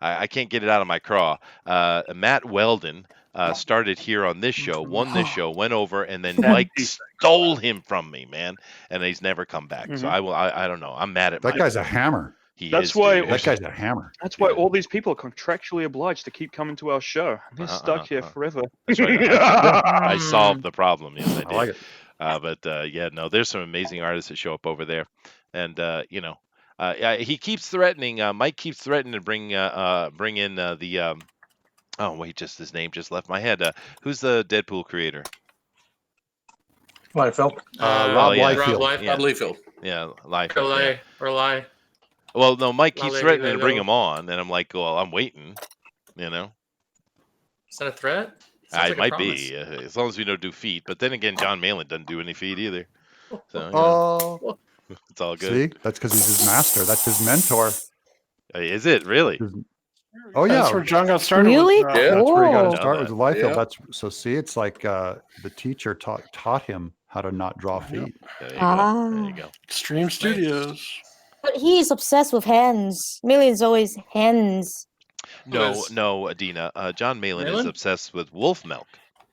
Speaker 1: I can't get it out of my craw. Matt Weldon started here on this show, won this show, went over, and then Mike stole him from me, man, and he's never come back. So I don't know. I'm mad at
Speaker 3: That
Speaker 1: Mike.
Speaker 3: guy's a hammer.
Speaker 1: He
Speaker 2: That's
Speaker 1: is,
Speaker 2: why-
Speaker 1: dude.
Speaker 3: That guy's a hammer.
Speaker 2: That's why all these people are contractually obliged to keep coming to our show. They're stuck here forever.
Speaker 1: That's right. I solved the problem. Yes, I did.
Speaker 3: I like it.
Speaker 1: Yeah, no, there's some amazing artists that show up over there, and Yeah, he keeps threatening. Mike keeps threatening to bring in the. Oh wait, just his name just left my head. Who's the Deadpool creator?
Speaker 5: Liefeld.
Speaker 3: Rob
Speaker 1: yeah.
Speaker 3: Liefeld.
Speaker 10: Rob
Speaker 1: Yeah,
Speaker 7: Liefeld.
Speaker 1: yeah, Liefeld. Yeah.
Speaker 10: Or lie.
Speaker 1: Well, no, Mike
Speaker 10: La
Speaker 1: keeps
Speaker 10: lady
Speaker 1: threatening
Speaker 10: lay
Speaker 1: to bring
Speaker 10: low.
Speaker 1: him on, and I'm like, well, I'm waiting. You know,
Speaker 10: Is that a threat? Sounds
Speaker 1: it
Speaker 10: like a
Speaker 1: might
Speaker 10: promise.
Speaker 1: be as long as we don't do feet. But then again, John Malin doesn't do any feet either, so
Speaker 3: Oh,
Speaker 1: it's all good.
Speaker 3: see, that's because he's his master. That's his mentor.
Speaker 1: Is it really?
Speaker 3: Oh yeah,
Speaker 9: That's where John got started.
Speaker 8: Really?
Speaker 9: With,
Speaker 7: Yeah.
Speaker 3: that's where he got
Speaker 8: Cool.
Speaker 3: his start with Liefeld.
Speaker 7: Yeah.
Speaker 3: That's so. See, it's like the teacher taught him how to not draw feet.
Speaker 1: There you go. There you go.
Speaker 9: Extreme Studios.
Speaker 8: But he's obsessed with hands. Million's always hands.
Speaker 1: No, Adina. John Malin is
Speaker 10: Malin?
Speaker 1: obsessed with wolf milk,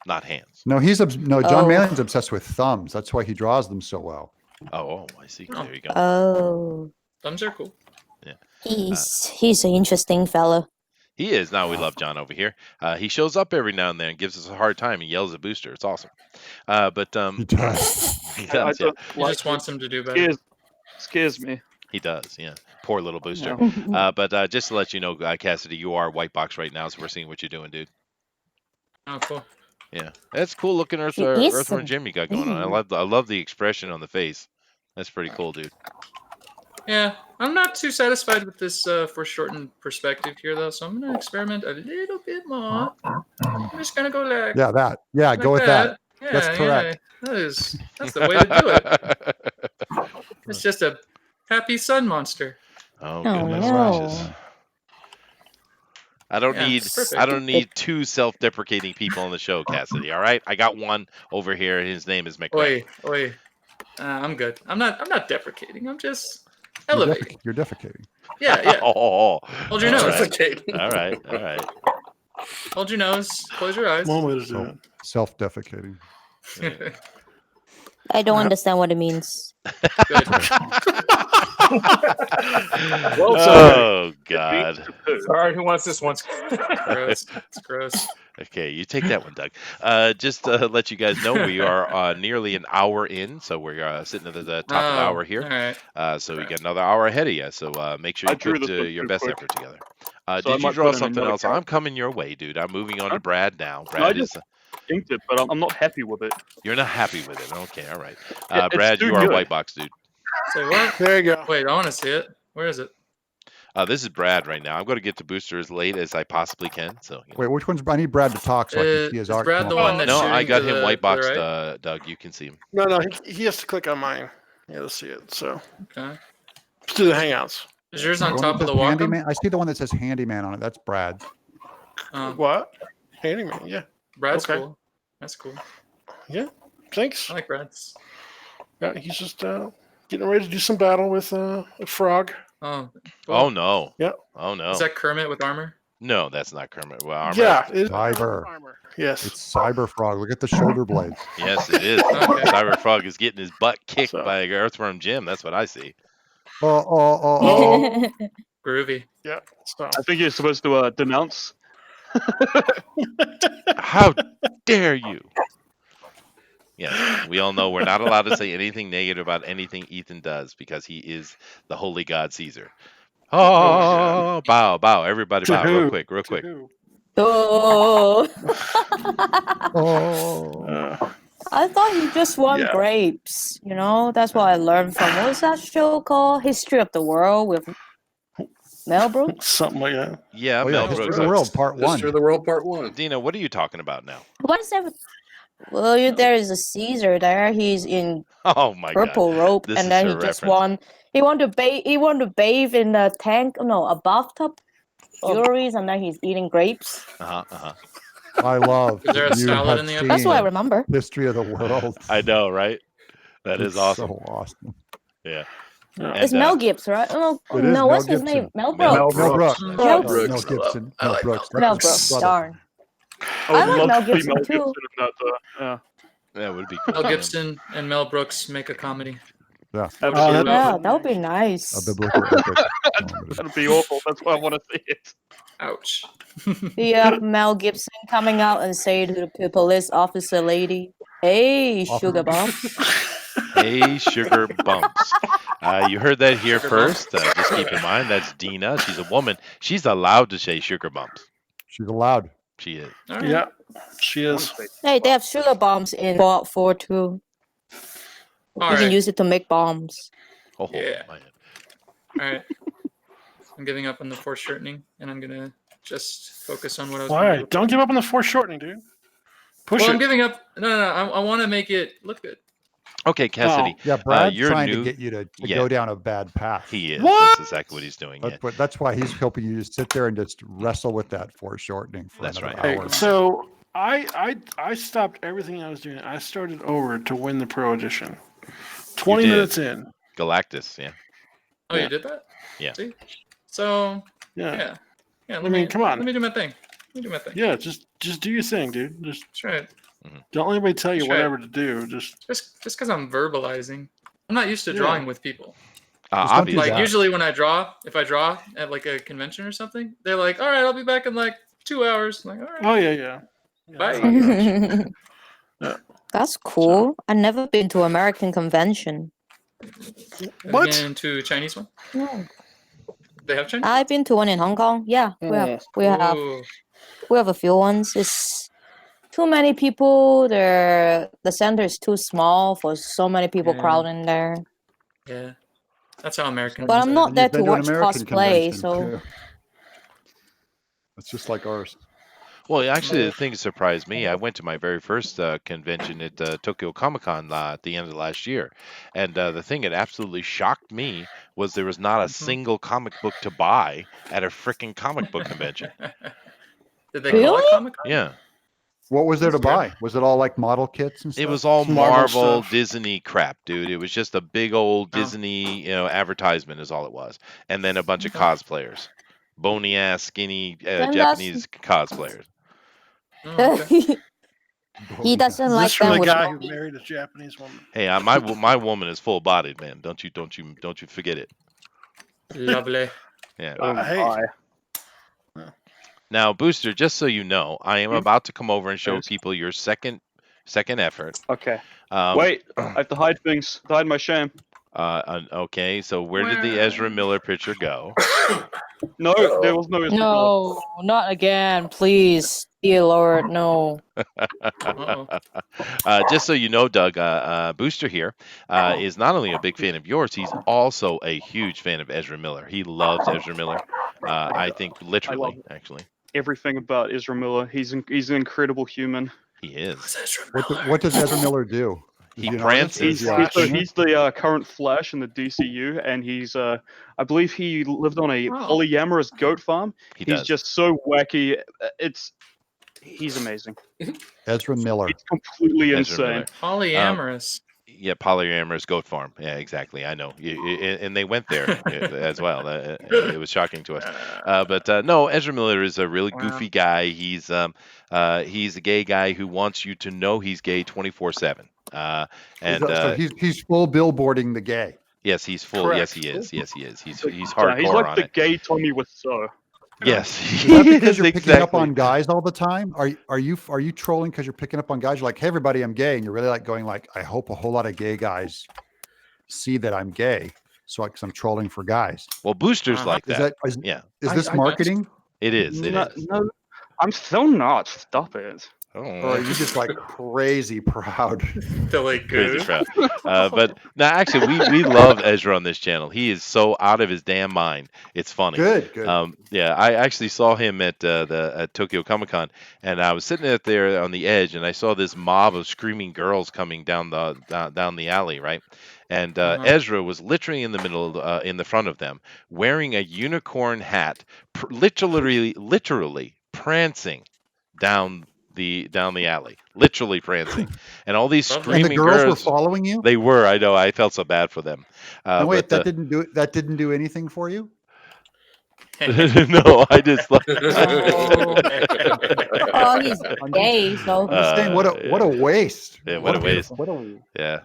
Speaker 1: not hands.
Speaker 3: No, John
Speaker 8: Oh.
Speaker 3: Malin's obsessed with thumbs. That's why he draws them so well.
Speaker 1: Oh, I see.
Speaker 10: Oh.
Speaker 1: There you go.
Speaker 8: Oh,
Speaker 10: Thumbs are cool.
Speaker 8: he's an interesting fellow.
Speaker 1: He is. Now we love John over here. He shows up every now and then and gives us a hard time. He yells at Booster. It's awesome. But
Speaker 3: He does.
Speaker 1: he
Speaker 2: I
Speaker 1: does. Yeah.
Speaker 2: don't
Speaker 10: He
Speaker 2: like
Speaker 10: just wants him to do better.
Speaker 2: scares me.
Speaker 1: He does. Yeah. Poor little Booster.
Speaker 2: Yeah.
Speaker 1: But just to let you know, Cassidy, you are white box right now, so we're seeing what you're doing, dude.
Speaker 10: Oh, cool.
Speaker 1: Yeah, that's cool looking
Speaker 8: He is
Speaker 1: Earthworm Jim you got going on. I love the expression on the face. That's pretty cool, dude.
Speaker 10: Yeah, I'm not too satisfied with this foreshortened perspective here, though, so I'm going to experiment a little bit more. I'm just going to go like...
Speaker 3: Yeah, that. Yeah,
Speaker 10: like
Speaker 3: go with that.
Speaker 10: Yeah,
Speaker 3: That's correct.
Speaker 10: Yeah, that's the way to do it. It's just a happy sun monster.
Speaker 1: Oh,
Speaker 8: Oh,
Speaker 1: goodness
Speaker 8: no.
Speaker 1: gracious. I don't
Speaker 10: Yeah,
Speaker 1: need
Speaker 10: it's perfect.
Speaker 1: I don't need two self-deprecating people on the show, Cassidy. All right, I got one over here. His name is McRae.
Speaker 10: Oi. I'm good. I'm not deprecating. I'm just
Speaker 3: You're
Speaker 10: elevating.
Speaker 3: You're defecating.
Speaker 10: Yeah.
Speaker 1: Oh,
Speaker 10: Hold your
Speaker 1: all
Speaker 10: nose.
Speaker 1: right. All right.
Speaker 10: Hold your nose. Close your eyes.
Speaker 9: One way to do it.
Speaker 3: Self-defecating.
Speaker 8: I don't understand what it means.
Speaker 10: Good.
Speaker 1: Oh God.
Speaker 5: All right, who wants this one?
Speaker 10: Gross. It's gross.
Speaker 1: Okay, you take that one, Doug. Just to let you guys know, we are nearly an hour in, so we're sitting at the top of the hour here.
Speaker 10: All right.
Speaker 1: So we got another hour ahead of you. So make sure
Speaker 2: I
Speaker 1: you
Speaker 2: drew
Speaker 1: put
Speaker 2: this one
Speaker 1: your
Speaker 2: too
Speaker 1: best
Speaker 2: quick.
Speaker 1: effort together.
Speaker 2: So I
Speaker 1: Did you
Speaker 2: might
Speaker 1: draw
Speaker 2: put in
Speaker 1: something
Speaker 2: another
Speaker 1: else?
Speaker 2: count.
Speaker 1: I'm coming your way, dude. I'm moving on
Speaker 2: Huh?
Speaker 1: to Brad now.
Speaker 2: I
Speaker 1: Brad
Speaker 2: just
Speaker 1: is.
Speaker 2: inked it, but I'm not happy with it.
Speaker 1: You're not happy with it. Okay, all right.
Speaker 2: Yeah, it's
Speaker 1: Brad,
Speaker 2: too
Speaker 1: you are a
Speaker 2: good.
Speaker 1: white box, dude.
Speaker 10: Say what?
Speaker 9: There you go.
Speaker 10: Wait, I want to see it. Where is it?
Speaker 1: This is Brad right now. I'm going to get to Booster as late as I possibly can. So.
Speaker 3: Wait, which one's? I need Brad to talk so I can see his
Speaker 10: Is
Speaker 3: art.
Speaker 10: Brad
Speaker 3: come
Speaker 10: the
Speaker 3: up.
Speaker 10: one that's
Speaker 1: No, I
Speaker 10: shooting
Speaker 1: got
Speaker 10: to
Speaker 1: him
Speaker 10: the-
Speaker 1: white
Speaker 10: to the
Speaker 1: boxed,
Speaker 10: right?
Speaker 1: Doug. You can see him.
Speaker 9: No, he has to click on mine. Yeah, to see it. So
Speaker 10: Okay.
Speaker 9: let's do the hangouts.
Speaker 10: Is yours
Speaker 3: The
Speaker 10: on
Speaker 3: one
Speaker 10: top
Speaker 3: that
Speaker 10: of the
Speaker 3: says
Speaker 10: welcome?
Speaker 3: handyman. I see the one that says handyman on it. That's Brad.
Speaker 9: What? Handyman. Yeah.
Speaker 10: Brad's
Speaker 9: Okay.
Speaker 10: cool. That's cool.
Speaker 9: Yeah. Thanks.
Speaker 10: I like Brad's.
Speaker 9: Yeah, he's just getting ready to do some battle with a frog.
Speaker 10: Oh. Cool.
Speaker 1: Oh no.
Speaker 9: Yep.
Speaker 1: Oh no.
Speaker 10: Is that Kermit with armor?
Speaker 1: No, that's not Kermit. Well, armor.
Speaker 9: Yeah. It's
Speaker 3: Cyber.
Speaker 9: Yes.
Speaker 3: It's Cyber Frog. Look at the shoulder blades.
Speaker 1: Yes, it is.
Speaker 10: Okay.
Speaker 1: Cyber Frog is getting his butt kicked
Speaker 9: So-
Speaker 1: by Earthworm Jim. That's what I see.
Speaker 3: Oh.
Speaker 10: Groovy.
Speaker 9: Yeah. So
Speaker 2: I think you're supposed to denounce.
Speaker 1: How dare you? Yes, we all know we're not allowed to say anything negative about anything Ethan does because he is the holy god Caesar. Oh, bow. Everybody bow real quick.
Speaker 8: Oh.
Speaker 3: Oh.
Speaker 8: I thought you just want
Speaker 9: Yeah.
Speaker 8: grapes. You know, that's what I learned from what was that show called? History of the World with Mel Brooks.
Speaker 9: something like that.
Speaker 1: Yeah,
Speaker 3: Oh, yeah.
Speaker 1: Mel
Speaker 3: History
Speaker 1: Brooks.
Speaker 3: of the World, Part 1.
Speaker 7: History of the World Part 1.
Speaker 1: Dina, what are you talking about now?
Speaker 8: What is that? Well, there is a Caesar there. He's in
Speaker 1: Oh my
Speaker 8: purple
Speaker 1: god.
Speaker 8: robe,
Speaker 1: This is
Speaker 8: and then
Speaker 1: her
Speaker 8: he just
Speaker 1: reference.
Speaker 8: He want to bathe. He want to bathe in a tank. No, a bathtub. Jewelries, and then he's eating grapes.
Speaker 3: I love
Speaker 10: Is there a
Speaker 3: that you
Speaker 10: salad
Speaker 3: have
Speaker 10: in the
Speaker 3: seen
Speaker 8: That's what I remember.
Speaker 3: History of the World.
Speaker 1: I know, right? That is
Speaker 3: It's
Speaker 1: awesome.
Speaker 3: So awesome.
Speaker 1: Yeah.
Speaker 8: It's
Speaker 1: And,
Speaker 8: Mel Gibson, right? Oh,
Speaker 3: It is
Speaker 8: no,
Speaker 3: Mel
Speaker 8: what's his
Speaker 3: Gibson.
Speaker 8: name? Mel
Speaker 5: Mel
Speaker 8: Brooks.
Speaker 3: Mel Brooks.
Speaker 8: Mel
Speaker 3: Mel
Speaker 8: Brooks.
Speaker 3: Gibson.
Speaker 7: I
Speaker 3: Mel
Speaker 7: like
Speaker 3: Brooks.
Speaker 8: Mel
Speaker 3: That's his
Speaker 8: Brooks,
Speaker 3: brother.
Speaker 8: darn.
Speaker 2: I would
Speaker 8: I like
Speaker 2: love
Speaker 8: Mel
Speaker 2: to see
Speaker 8: Gibson
Speaker 2: Mel
Speaker 8: too.
Speaker 2: Gibson in that. Yeah.
Speaker 1: That would be cool.
Speaker 10: Mel
Speaker 1: man.
Speaker 10: Gibson and Mel Brooks make a comedy.
Speaker 3: Yeah.
Speaker 2: Absolutely.
Speaker 8: Yeah, that would be
Speaker 3: A
Speaker 8: nice.
Speaker 3: biblical epic.
Speaker 2: That'd be awful. That's why I want to see it.
Speaker 10: Ouch.
Speaker 8: Yeah, Mel Gibson coming out and say to the police officer lady, "Hey, sugar bomb."
Speaker 1: Hey, sugar bumps. You heard that here first. Just keep in mind that's Dina. She's a woman. She's allowed to say sugar bumps.
Speaker 3: She's allowed.
Speaker 1: She is.
Speaker 10: All
Speaker 9: Yeah, she is.
Speaker 8: Hey, they have sugar bombs in Fallout 4 too.
Speaker 10: All
Speaker 8: You can
Speaker 10: right.
Speaker 8: use it to make bombs.
Speaker 1: Oh,
Speaker 10: Yeah.
Speaker 1: man.
Speaker 10: All right. I'm giving up on the foreshortening, and I'm gonna just focus on what I was.
Speaker 9: Why? Don't give up on the foreshortening, dude. Push
Speaker 10: Well,
Speaker 9: it.
Speaker 10: I'm giving up. No. I want to make it look good.
Speaker 1: Okay, Cassidy.
Speaker 3: Yeah, Brad's
Speaker 1: you're
Speaker 3: trying
Speaker 1: new.
Speaker 3: to get you to
Speaker 1: Yeah.
Speaker 3: go down a bad path.
Speaker 1: He is.
Speaker 9: What?
Speaker 1: That's exactly what he's doing. Yeah.
Speaker 3: That's why he's helping you just sit there and just wrestle with that foreshortening for
Speaker 1: That's
Speaker 3: another
Speaker 1: right.
Speaker 3: hour.
Speaker 9: Hey, so I stopped everything I was doing. I started over to win the Pro Edition. 20
Speaker 1: did.
Speaker 9: minutes in.
Speaker 1: Galactus. Yeah.
Speaker 10: Oh,
Speaker 9: Yeah.
Speaker 10: you did that?
Speaker 1: Yeah.
Speaker 10: See? So
Speaker 9: Yeah.
Speaker 10: yeah.
Speaker 9: I mean, come on.
Speaker 10: Let me do my thing.
Speaker 9: Yeah, just do your thing, dude. Just
Speaker 10: That's right.
Speaker 9: don't let anybody tell you
Speaker 10: That's right.
Speaker 9: whatever to do. Just
Speaker 10: Just because I'm verbalizing. I'm not used to
Speaker 9: Yeah.
Speaker 10: drawing with people.
Speaker 3: Just don't do
Speaker 1: Obviously.
Speaker 10: Like
Speaker 3: that.
Speaker 10: usually when if I draw at like a convention or something, they're like, "All right, I'll be back in like 2 hours." I'm like, all right.
Speaker 9: oh yeah.
Speaker 10: Bye.
Speaker 9: Yeah.
Speaker 8: That's cool. I've never been to American convention.
Speaker 9: What?
Speaker 10: Again, to a Chinese one.
Speaker 8: No.
Speaker 10: They have Chinese.
Speaker 8: I've been to one in Hong Kong. Yeah, we have a few ones. It's too many people. The center is too small for so many people
Speaker 10: Yeah.
Speaker 8: crowding there.
Speaker 10: Yeah, that's how Americans.
Speaker 8: But I'm
Speaker 10: are.
Speaker 8: not
Speaker 3: And
Speaker 8: there
Speaker 3: you've
Speaker 8: to
Speaker 3: been to an
Speaker 8: watch
Speaker 3: American
Speaker 8: cosplay,
Speaker 3: convention,
Speaker 8: so
Speaker 3: too. It's just like ours.
Speaker 1: Well, actually, the thing that surprised me, I went to my very first convention at Tokyo Comic Con at the end of last year. And the thing that absolutely shocked me was there was not a single comic book to buy at a freaking comic book convention.
Speaker 10: Did they call it
Speaker 8: Really?
Speaker 10: Comic-Con?
Speaker 1: Yeah.
Speaker 3: What was there to
Speaker 10: That's weird.
Speaker 3: buy? Was it all like model kits and stuff?
Speaker 1: It was all
Speaker 9: Marvel
Speaker 1: Marvel,
Speaker 9: stuff.
Speaker 1: Disney crap, dude. It was just a big old
Speaker 10: Oh.
Speaker 1: Disney, advertisement is all it was. And then a bunch of
Speaker 10: Okay.
Speaker 1: cosplayers. Bony ass, skinny
Speaker 8: Then
Speaker 1: Japanese cosplayers.
Speaker 10: Oh, okay.
Speaker 8: he doesn't
Speaker 9: Is
Speaker 8: like
Speaker 9: this from
Speaker 8: them
Speaker 9: the
Speaker 8: with
Speaker 9: guy
Speaker 8: no
Speaker 9: who
Speaker 8: meat.
Speaker 9: married a Japanese woman?
Speaker 1: Hey, my woman is full bodied, man. Don't you forget it.
Speaker 10: Lovely.
Speaker 1: Yeah.
Speaker 9: Hey,
Speaker 1: Now, Booster, just so you know, I am about to come over and show people your second effort.
Speaker 2: Okay.
Speaker 1: Wait,
Speaker 2: I have to hide things. Hide my shame.
Speaker 1: Okay, so where did the Ezra Miller picture go?
Speaker 2: No, there was no.
Speaker 8: No, not again, please. Dear Lord, no.
Speaker 1: Just so you know, Doug, Booster here is not only a big fan of yours, he's also a huge fan of Ezra Miller. He loves Ezra Miller. I think literally, actually.
Speaker 2: Everything about Ezra Miller. He's an incredible human.
Speaker 1: He is.
Speaker 3: What does Ezra Miller do? Is
Speaker 1: He
Speaker 3: an artist?
Speaker 1: prances.
Speaker 3: Is he acting?
Speaker 2: He's the current Flash in the DCU, and he's I believe he lived on a polyamorous goat farm.
Speaker 1: He
Speaker 2: He's
Speaker 1: does.
Speaker 2: just so wacky. He's amazing.
Speaker 3: Ezra Miller.
Speaker 2: It's completely
Speaker 1: Ezra
Speaker 2: insane.
Speaker 1: Miller.
Speaker 10: Polyamorous.
Speaker 1: Yeah, polyamorous goat farm. Yeah, exactly. I know. And they went there as well. It was shocking to us. But no, Ezra Miller is a really goofy guy. He's a gay guy who wants you to know he's gay 24/7.
Speaker 3: So he's full billboarding the gay.
Speaker 1: Yes, he's full.
Speaker 2: Correct.
Speaker 1: Yes, he is. Yes, he is. He's
Speaker 2: He's
Speaker 1: hardcore
Speaker 2: like
Speaker 1: on
Speaker 2: the
Speaker 1: it.
Speaker 2: gay Tommy Wiseau.
Speaker 1: Yes,
Speaker 3: Is
Speaker 1: he
Speaker 3: that because
Speaker 1: is
Speaker 3: you're picking up
Speaker 1: exactly.
Speaker 3: on guys all the time? Are you trolling because you're picking up on guys? You're like, hey, everybody, I'm gay, and you're really like going like, I hope a whole lot of gay guys see that I'm gay, so because I'm trolling for guys.
Speaker 1: Well, Booster's like
Speaker 3: Is
Speaker 1: that.
Speaker 3: that
Speaker 1: Yeah,
Speaker 3: is this marketing?
Speaker 1: it is. It is.
Speaker 2: No, I'm still not. Stop it.
Speaker 3: Or are you just like crazy proud?
Speaker 1: Crazy proud. But no, actually, we love Ezra on this channel. He is so out of his damn mind. It's funny.
Speaker 3: Good.
Speaker 1: Yeah, I actually saw him at Tokyo Comic Con, and I was sitting out there on the edge, and I saw this mob of screaming girls coming down the alley, right? And Ezra was literally in the middle, in the front of them, wearing a unicorn hat, literally prancing down the alley, literally prancing, and all these screaming
Speaker 3: And the girls were
Speaker 1: girls.
Speaker 3: following you.
Speaker 1: They were. I know. I felt so bad for them.
Speaker 3: No, wait,
Speaker 1: but,
Speaker 3: that didn't do anything for you.
Speaker 1: no, I just like.
Speaker 8: Oh, he's gay, so
Speaker 3: I'm just saying, what a waste.
Speaker 1: Yeah, what a waste. Yeah.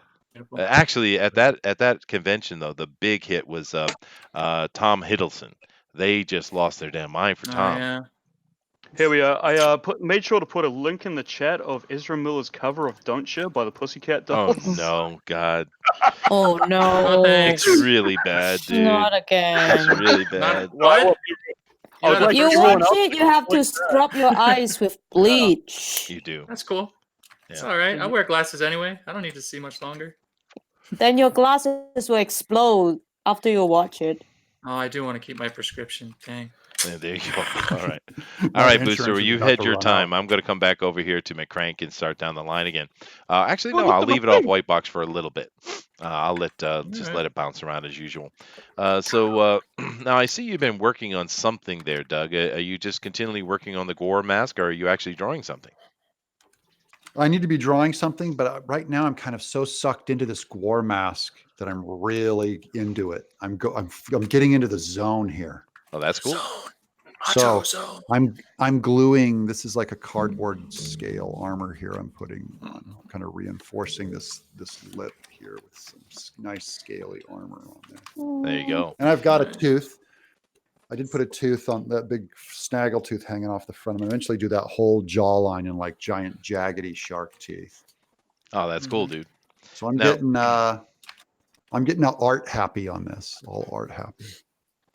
Speaker 1: Actually, at that convention though, the big hit was Tom Hiddleston. They just lost their damn mind for Tom.
Speaker 10: Yeah.
Speaker 2: Here we are. I made sure to put a link in the chat of Ezra Miller's cover of "Don't You" by the Pussycat
Speaker 1: Oh
Speaker 2: Dolls.
Speaker 1: no, God.
Speaker 8: Oh no.
Speaker 1: It's really bad, dude.
Speaker 8: Not
Speaker 1: It's
Speaker 8: again.
Speaker 1: really bad.
Speaker 10: What?
Speaker 2: I would like
Speaker 8: You
Speaker 2: everyone
Speaker 8: watch
Speaker 2: else
Speaker 8: it, you have to scrub your eyes with bleach.
Speaker 1: You do.
Speaker 10: That's cool. It's
Speaker 1: Yeah.
Speaker 10: all right. I wear glasses anyway. I don't need to see much longer.
Speaker 8: Then your glasses will explode after you watch it.
Speaker 10: Oh, I do want to keep my prescription. Dang.
Speaker 1: Yeah, there you go. All right.
Speaker 3: My
Speaker 1: All right,
Speaker 3: insurance
Speaker 1: Booster,
Speaker 3: is
Speaker 1: you've
Speaker 3: about
Speaker 1: had
Speaker 3: to
Speaker 1: your
Speaker 3: run
Speaker 1: time.
Speaker 3: out.
Speaker 1: I'm going to come back over here to McCrank and start down the line again. Actually,
Speaker 2: Oh,
Speaker 1: no,
Speaker 2: look
Speaker 1: I'll
Speaker 2: at the
Speaker 1: leave it off
Speaker 2: thing.
Speaker 1: White Box for a little bit. I'll let just let it bounce around as usual. So now I see you've been working on something there, Doug. Are you just continually working on the gore mask, or are you actually drawing something?
Speaker 3: I need to be drawing something, but right now I'm kind of so sucked into this Gwar mask that I'm really into it. I'm getting into the zone here.
Speaker 1: Oh, that's cool.
Speaker 3: So I'm gluing. This is like a cardboard scale armor here. I'm putting on. I'm kind of reinforcing this lip here with some nice scaly armor on there.
Speaker 1: There you go.
Speaker 3: And I've got a tooth. I did put a tooth on that big snaggle tooth hanging off the front. I'm eventually do that whole jawline in like giant jaggedy shark teeth.
Speaker 1: Oh, that's cool, dude.
Speaker 3: So I'm getting art happy on this. All art happy.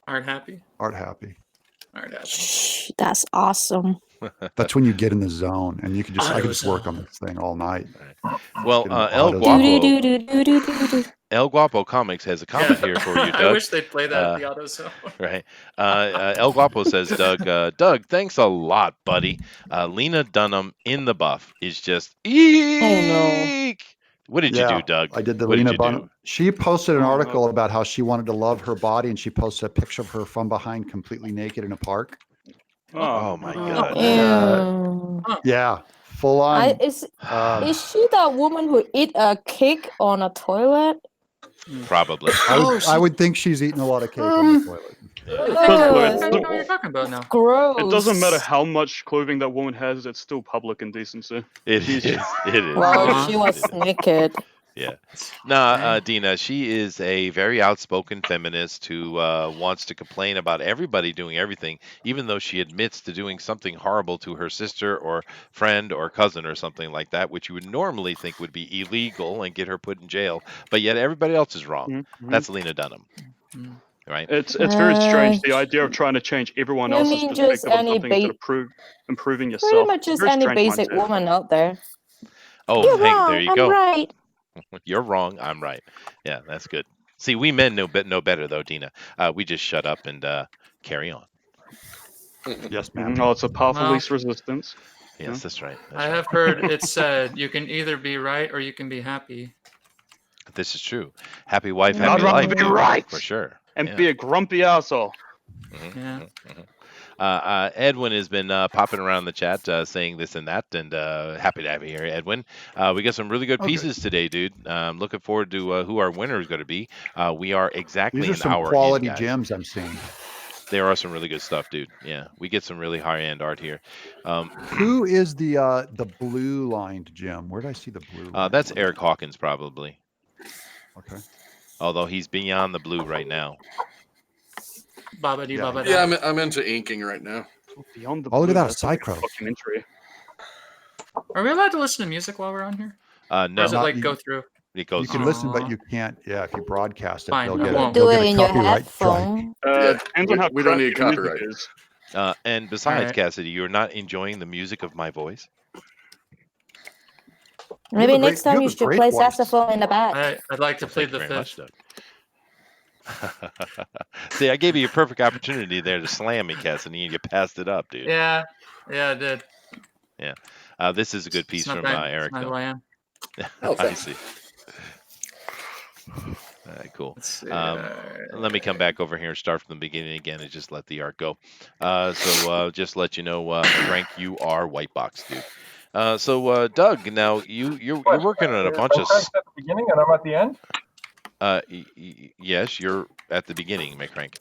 Speaker 10: Art happy?
Speaker 3: Art happy.
Speaker 10: Art happy.
Speaker 8: That's awesome.
Speaker 3: That's when you get in the zone, and you can just I can just work on this thing all night.
Speaker 1: Well, El Guapo Comics has a comment here for you, Doug.
Speaker 10: I wish they'd play that at the AutoZone.
Speaker 1: Right. El Guapo says, Doug, thanks a lot, buddy. Lena Dunham in the buff is just eek. What did you do, Doug?
Speaker 3: I did the
Speaker 1: what
Speaker 3: Lena
Speaker 1: did you do?
Speaker 3: Dunham. She posted an article about how she wanted to love her body, and she posted a picture of her from behind, completely naked in a park.
Speaker 1: Oh my God.
Speaker 3: Yeah, full on.
Speaker 8: Is she that woman who eat a cake on a toilet?
Speaker 1: Probably.
Speaker 3: I would think she's eating a lot of cake on the toilet.
Speaker 10: I know what you're talking about now.
Speaker 8: Gross.
Speaker 2: It doesn't matter how much clothing that woman has; it's still public indecency.
Speaker 1: It is. It is.
Speaker 8: Well, she was naked.
Speaker 1: Yeah. Nah, Dina, she is a very outspoken feminist who wants to complain about everybody doing everything, even though she admits to doing something horrible to her sister or friend or cousin or something like that, which you would normally think would be illegal and get her put in jail. But yet everybody else is wrong.
Speaker 2: Mm-hmm.
Speaker 1: That's Lena Dunham. Right?
Speaker 2: It's very strange, the idea of trying to change everyone
Speaker 8: You
Speaker 2: else's
Speaker 8: mean
Speaker 2: perspective
Speaker 8: just
Speaker 2: on
Speaker 8: any
Speaker 2: something instead of improving yourself.
Speaker 8: Pretty much just
Speaker 2: Very
Speaker 8: any
Speaker 2: strange
Speaker 8: basic
Speaker 2: mindset.
Speaker 8: woman out there.
Speaker 1: Oh,
Speaker 8: You're
Speaker 1: hey,
Speaker 8: wrong,
Speaker 1: there you
Speaker 8: I'm
Speaker 1: go.
Speaker 8: right.
Speaker 1: You're wrong. I'm right. Yeah, that's good. See, we men know better, though, Dina. We just shut up and carry on.
Speaker 3: Yes, ma'am.
Speaker 2: No, it's a path of
Speaker 10: Well,
Speaker 2: least resistance.
Speaker 1: Yes, that's right.
Speaker 10: I have heard it said you can either be right or you can be happy.
Speaker 1: This is true. Happy wife,
Speaker 2: I'd
Speaker 1: happy
Speaker 2: rather
Speaker 1: life.
Speaker 2: be
Speaker 1: dude,
Speaker 2: right
Speaker 1: for sure.
Speaker 2: and
Speaker 1: Yeah.
Speaker 2: be a grumpy asshole.
Speaker 10: Yeah.
Speaker 1: Edwin has been popping around the chat saying this and that, and happy to have you here, Edwin. We got some really good pieces today, dude. Looking forward to who our winner is going to be. We are exactly
Speaker 3: These are
Speaker 1: an
Speaker 3: some
Speaker 1: hour
Speaker 3: quality
Speaker 1: in, guys.
Speaker 3: gems I'm seeing.
Speaker 1: There are some really good stuff, dude. Yeah, we get some really high-end art here.
Speaker 3: Who is the blue lined gem? Where did I see the blue?
Speaker 1: That's Eric Hawkins, probably.
Speaker 3: Okay.
Speaker 1: Although he's beyond the blue right now.
Speaker 10: Babadi babada.
Speaker 7: Yeah, I'm into inking right now.
Speaker 2: Beyond the
Speaker 3: Oh, look at
Speaker 2: Blue,
Speaker 3: that,
Speaker 2: that's like a
Speaker 3: Cycro.
Speaker 2: documentary.
Speaker 10: Are we allowed to listen to music while we're on here?
Speaker 1: No,
Speaker 10: Or does it
Speaker 3: Not
Speaker 10: like
Speaker 3: you-
Speaker 10: go through?
Speaker 1: it goes
Speaker 3: You can
Speaker 1: through.
Speaker 3: listen, but you can't. Yeah, if you broadcast it,
Speaker 10: Fine,
Speaker 3: they'll
Speaker 10: I
Speaker 3: get
Speaker 10: won't.
Speaker 3: they'll
Speaker 8: Do
Speaker 3: get
Speaker 8: it
Speaker 3: a
Speaker 8: in your
Speaker 3: copyright strike.
Speaker 8: headphone.
Speaker 2: Depends on how
Speaker 7: we don't
Speaker 2: crappy
Speaker 7: need
Speaker 2: the music
Speaker 7: copyright.
Speaker 2: is.
Speaker 1: And besides,
Speaker 10: Alright.
Speaker 1: Cassidy, you're not enjoying the music of my voice?
Speaker 8: Maybe
Speaker 3: a great-
Speaker 8: next time
Speaker 3: you
Speaker 8: you
Speaker 3: have a
Speaker 8: should
Speaker 3: great
Speaker 8: play
Speaker 3: voice.
Speaker 8: saxophone in the back.
Speaker 10: I'd like to
Speaker 1: Well,
Speaker 10: plead
Speaker 1: thank
Speaker 10: the
Speaker 1: you very
Speaker 10: fifth.
Speaker 1: much, Doug. See, I gave you a perfect opportunity there to slam me, Cassidy, and you passed it up, dude.
Speaker 10: Yeah, I did.
Speaker 1: This is a good piece
Speaker 10: It's not
Speaker 1: from
Speaker 10: that-
Speaker 1: Eric,
Speaker 10: it's not
Speaker 1: though.
Speaker 10: who I am.
Speaker 7: Oh,
Speaker 1: I
Speaker 7: thanks.
Speaker 1: see. All right, cool.
Speaker 10: Let's see.
Speaker 1: Let me come back over here and start from the beginning again and just let the art go. Just let you know, Frank, you are white box, dude. Doug, now you're working on a bunch of.
Speaker 6: Frank's at the beginning and I'm at the end.
Speaker 1: Yes, you're at the beginning, McCrank.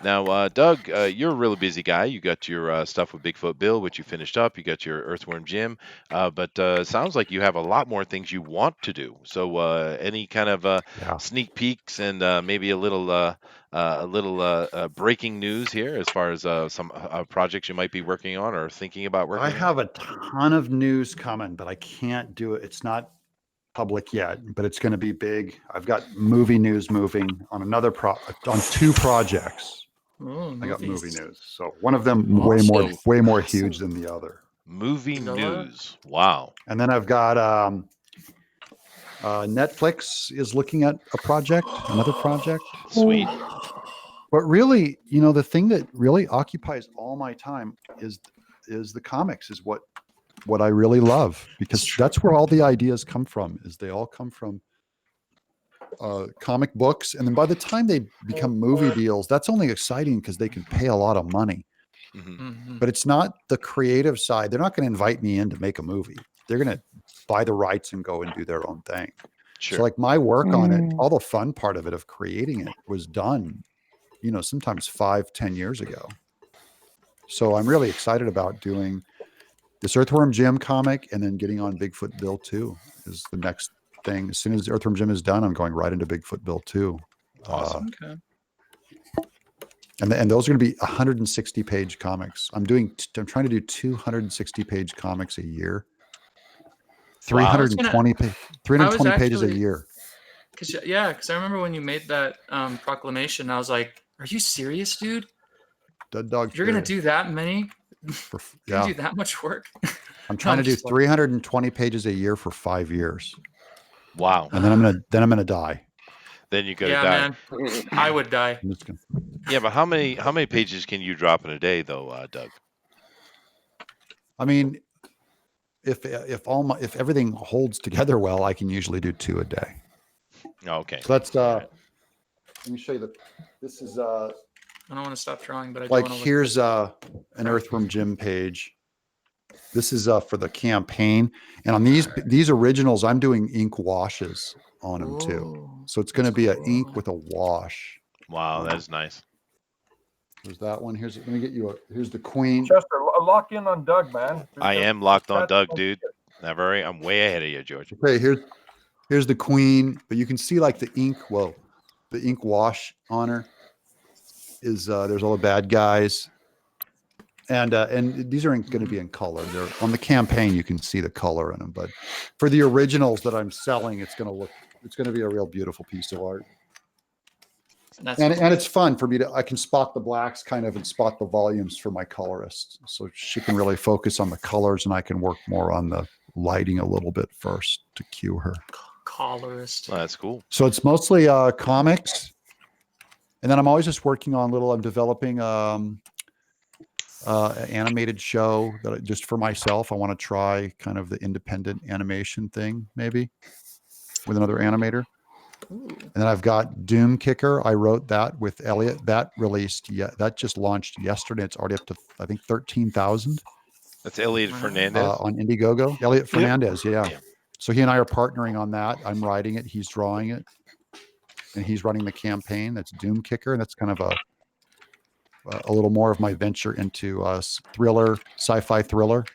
Speaker 1: Now, Doug, you're a really busy guy. You got your stuff with Bigfoot Bill, which you finished up. You got your Earthworm Jim, but sounds like you have a lot more things you want to do. So, any kind of
Speaker 3: Yeah.
Speaker 1: sneak peeks and maybe a little a little breaking news here as far as some projects you might be working on or thinking about working
Speaker 3: I
Speaker 1: on?
Speaker 3: have a ton of news coming, but I can't do it. It's not public yet, but it's going to be big. I've got movie news moving on on 2 projects.
Speaker 10: Ooh,
Speaker 3: I got movie
Speaker 10: movies.
Speaker 3: news. So one of them
Speaker 7: Awesome.
Speaker 3: way more huge than the other.
Speaker 1: Movie
Speaker 10: Godzilla?
Speaker 1: news. Wow.
Speaker 3: And then I've got Netflix is looking at another project.
Speaker 1: Sweet.
Speaker 3: But really, the thing that really occupies all my time is the comics, is what I really love, because that's where all the ideas come from. Is they all come from comic books, and then by the time they become movie deals, that's only exciting because they can pay a lot of money.
Speaker 10: Mhm.
Speaker 3: But it's not the creative side. They're not going to invite me in to make a movie. They're going to buy the rights and go and do their own thing.
Speaker 1: Sure.
Speaker 3: So like my work on it, all the fun part of it, of creating it, was done, sometimes 5-10 years ago. So I'm really excited about doing this Earthworm Jim comic, and then getting on Bigfoot Bill 2 is the next thing. As soon as Earthworm Jim is done, I'm going right into Bigfoot Bill 2.
Speaker 1: Awesome.
Speaker 10: Okay.
Speaker 3: And those are going to be 160-page comics. I'm trying to do 260-page comics a year. 320 pages a year.
Speaker 10: Because I remember when you made that proclamation, I was like, "Are you serious, dude?
Speaker 3: Dead dog.
Speaker 10: You're gonna do that many?
Speaker 3: Yeah.
Speaker 10: Do that much work?"
Speaker 3: I'm trying to do
Speaker 10: just like-
Speaker 3: 320 pages a year for 5 years,
Speaker 1: Wow.
Speaker 3: and then I'm gonna die.
Speaker 1: Then you gotta
Speaker 10: Yeah,
Speaker 1: die.
Speaker 10: man, I would die.
Speaker 3: I'm just gonna,
Speaker 1: Yeah, but how many pages can you drop in a day though, Doug?
Speaker 3: I mean, if everything holds together well, I can usually do 2 a day.
Speaker 1: Oh, okay.
Speaker 3: So that's let me show you this is
Speaker 10: I don't want to stop drawing, but I
Speaker 3: like
Speaker 10: do want to.
Speaker 3: here's an Earthworm Jim page. This is for the campaign, and on these originals, I'm doing ink washes on them too. So it's going to be an ink with a wash.
Speaker 1: Wow, that is nice.
Speaker 3: There's that one. Let me get you here's the Queen.
Speaker 6: Chester, lock in on Doug, man.
Speaker 1: I am locked on Doug, dude. I'm way ahead of you, George.
Speaker 3: Okay, here's the Queen, but you can see like the ink wash on her is there's all the bad guys. And these are going to be in color. They're on the campaign. You can see the color in them, but for the originals that I'm selling, it's going to be a real beautiful piece of art. And it's fun for me I can spot the blacks and spot the volumes for my colorist. So she can really focus on the colors, and I can work more on the lighting a little bit first to cue her.
Speaker 10: Colorist.
Speaker 1: Oh, that's cool.
Speaker 3: So it's mostly comics. And then I'm always just working on I'm developing an animated show that just for myself. I want to try kind of the independent animation thing, maybe with another animator.
Speaker 10: Ooh.
Speaker 3: And then I've got Doom Kicker. I wrote that with Elliot. That just launched yesterday. It's already up to, I think, 13,000.
Speaker 1: That's Elliot Fernandez
Speaker 3: on Indiegogo. Elliot Fernandez, yeah. So he and I are partnering on that. I'm writing it, he's drawing it, and he's running the campaign. That's Doom Kicker, and that's kind of a little more of my venture into sci-fi thriller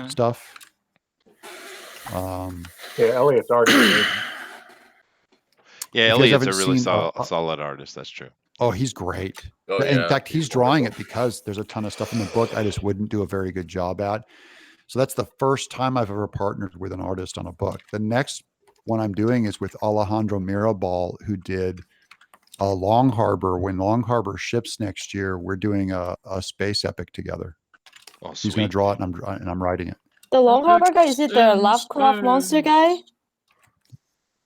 Speaker 3: stuff.
Speaker 5: Elliot's already good.
Speaker 1: Yeah, Elliot's a really solid artist. That's true.
Speaker 3: Oh, he's great.
Speaker 7: Oh,
Speaker 3: In fact, he's drawing it because there's a ton of stuff in the book I just wouldn't do a very good job at. So that's the first time I've ever partnered with an artist on a book. The next one I'm doing is with Alejandro Mirabal, who did Long Harbor. When Long Harbor ships next year, we're doing a space epic together.
Speaker 1: Oh,
Speaker 3: he's going to draw it, and I'm writing it.
Speaker 8: The Long Harbor guy, is it the Lovecraft monster guy?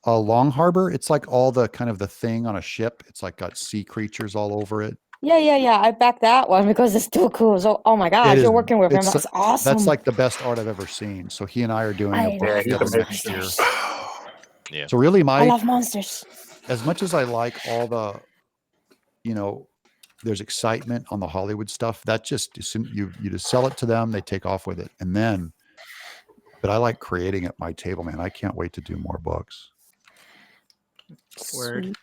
Speaker 3: Long Harbor, it's like all the kind of the thing on a ship. It's like got sea creatures all over it.
Speaker 8: Yeah. I back that one because it's too cool. So, oh my gosh, you're working with him. That's awesome.
Speaker 3: That's like the best art I've ever seen. So he and I are doing a book together next year.
Speaker 1: Yeah.
Speaker 3: So really,
Speaker 8: I love monsters.
Speaker 3: As much as I like all the, there's excitement on the Hollywood stuff. That just you just sell it to them, they take off with it, and then. But I like creating at my table, man. I can't wait to do more books.
Speaker 10: Word.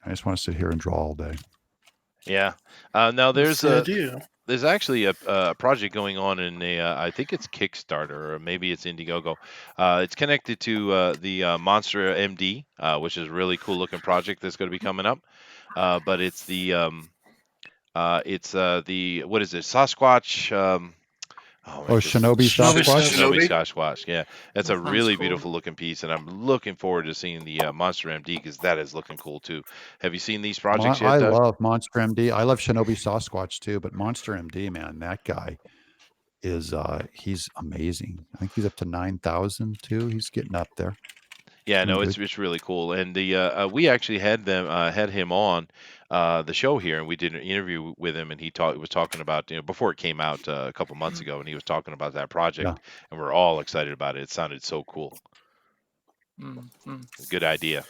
Speaker 3: I just want to sit here and draw all day.
Speaker 1: Yeah. Now there's a there's actually a project going on in I think it's Kickstarter or maybe it's Indiegogo. It's connected to the Monster MD, which is a really cool looking project that's going to be coming up. But it's the what is it? Sasquatch. Oh,
Speaker 3: Oh,
Speaker 1: it's just
Speaker 3: Shinobi Sasquatch.
Speaker 1: Shinobi
Speaker 7: Shinobi.
Speaker 1: Sasquatch. Yeah, that's a
Speaker 10: That sounds
Speaker 1: really
Speaker 10: cool.
Speaker 1: beautiful looking piece, and I'm looking forward to seeing the Monster MD because that is looking cool too. Have you seen these projects yet,
Speaker 3: I
Speaker 1: Doug?
Speaker 3: love Monster MD. I love Shinobi Sasquatch too, but Monster MD, man, that guy is he's amazing. I think he's up to 9,000 too. He's getting up there.
Speaker 1: Yeah,
Speaker 3: Doing
Speaker 1: no,
Speaker 3: good.
Speaker 1: it's really cool, and the we actually had him on the show here, and we did an interview with him, and he was talking about before it came out a couple months ago, and he was talking about that
Speaker 3: Yeah.
Speaker 1: project, and we're all excited about it. It sounded so cool, good idea,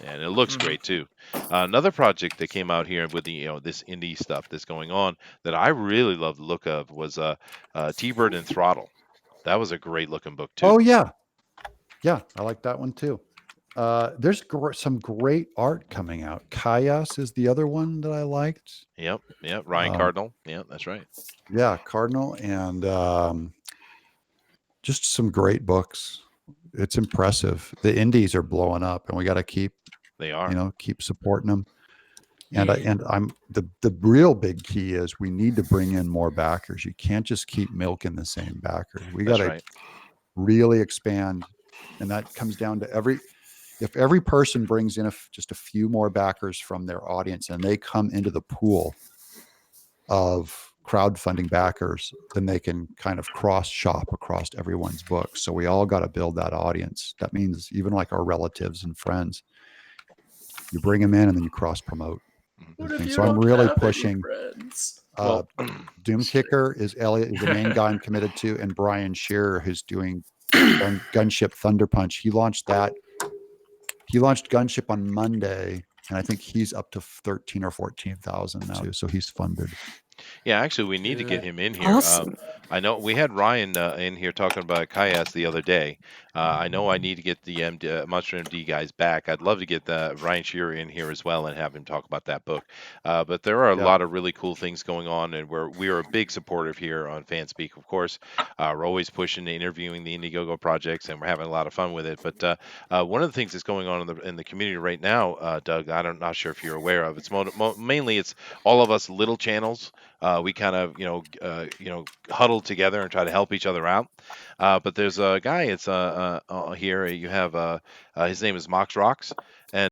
Speaker 1: and it looks great too. Another project that came out here with the this indie stuff that's going on that I really love the look of was T-Bird and Throttle. That was a great looking book too.
Speaker 3: Oh yeah, yeah, I like that one too. There's some great art coming out. Kaias is the other one that I liked.
Speaker 1: Yep, Ryan
Speaker 3: Um,
Speaker 1: Cardinal. Yeah, that's right.
Speaker 3: yeah, Cardinal, and just some great books. It's impressive. The indies are blowing up, and we got to keep
Speaker 1: They are.
Speaker 3: keep supporting them. And I'm the real big key is we need to bring in more backers. You can't just keep milking the same backers. We got
Speaker 1: That's
Speaker 3: to
Speaker 1: right.
Speaker 3: really expand, and that comes down to if every person brings in just a few more backers from their audience and they come into the pool of crowdfunding backers, then they can kind of cross shop across everyone's books. So we all got to build that audience. That means even like our relatives and friends, you bring them in and then you cross promote. So I'm really pushing.
Speaker 1: Well,
Speaker 3: Doom Kicker is Elliot, is the main guy I'm committed to, and Brian Shearer, who's doing Gunship Thunder Punch. He launched Gunship on Monday, and I think he's up to 13 or 14,000 now. So he's funded.
Speaker 1: yeah, actually, we need to get him in here.
Speaker 8: Awesome.
Speaker 1: I know we had Ryan in here talking about Kayas the other day. I know I need to get the Monster MD guys back. I'd love to get Ryan Shearer in here as well and have him talk about that book. But there are a lot of really cool things going on, and we are a big supporter here on Fanspeak, of course. We're always pushing and interviewing the Indiegogo projects, and we're having a lot of fun with it. But one of the things that's going on in the community right now, Doug, I'm not sure if you're aware of. It's mainly it's all of us little channels. We kind of huddle together and try to help each other out. But there's a guy. It's here. You have his name is Mox Rocks, and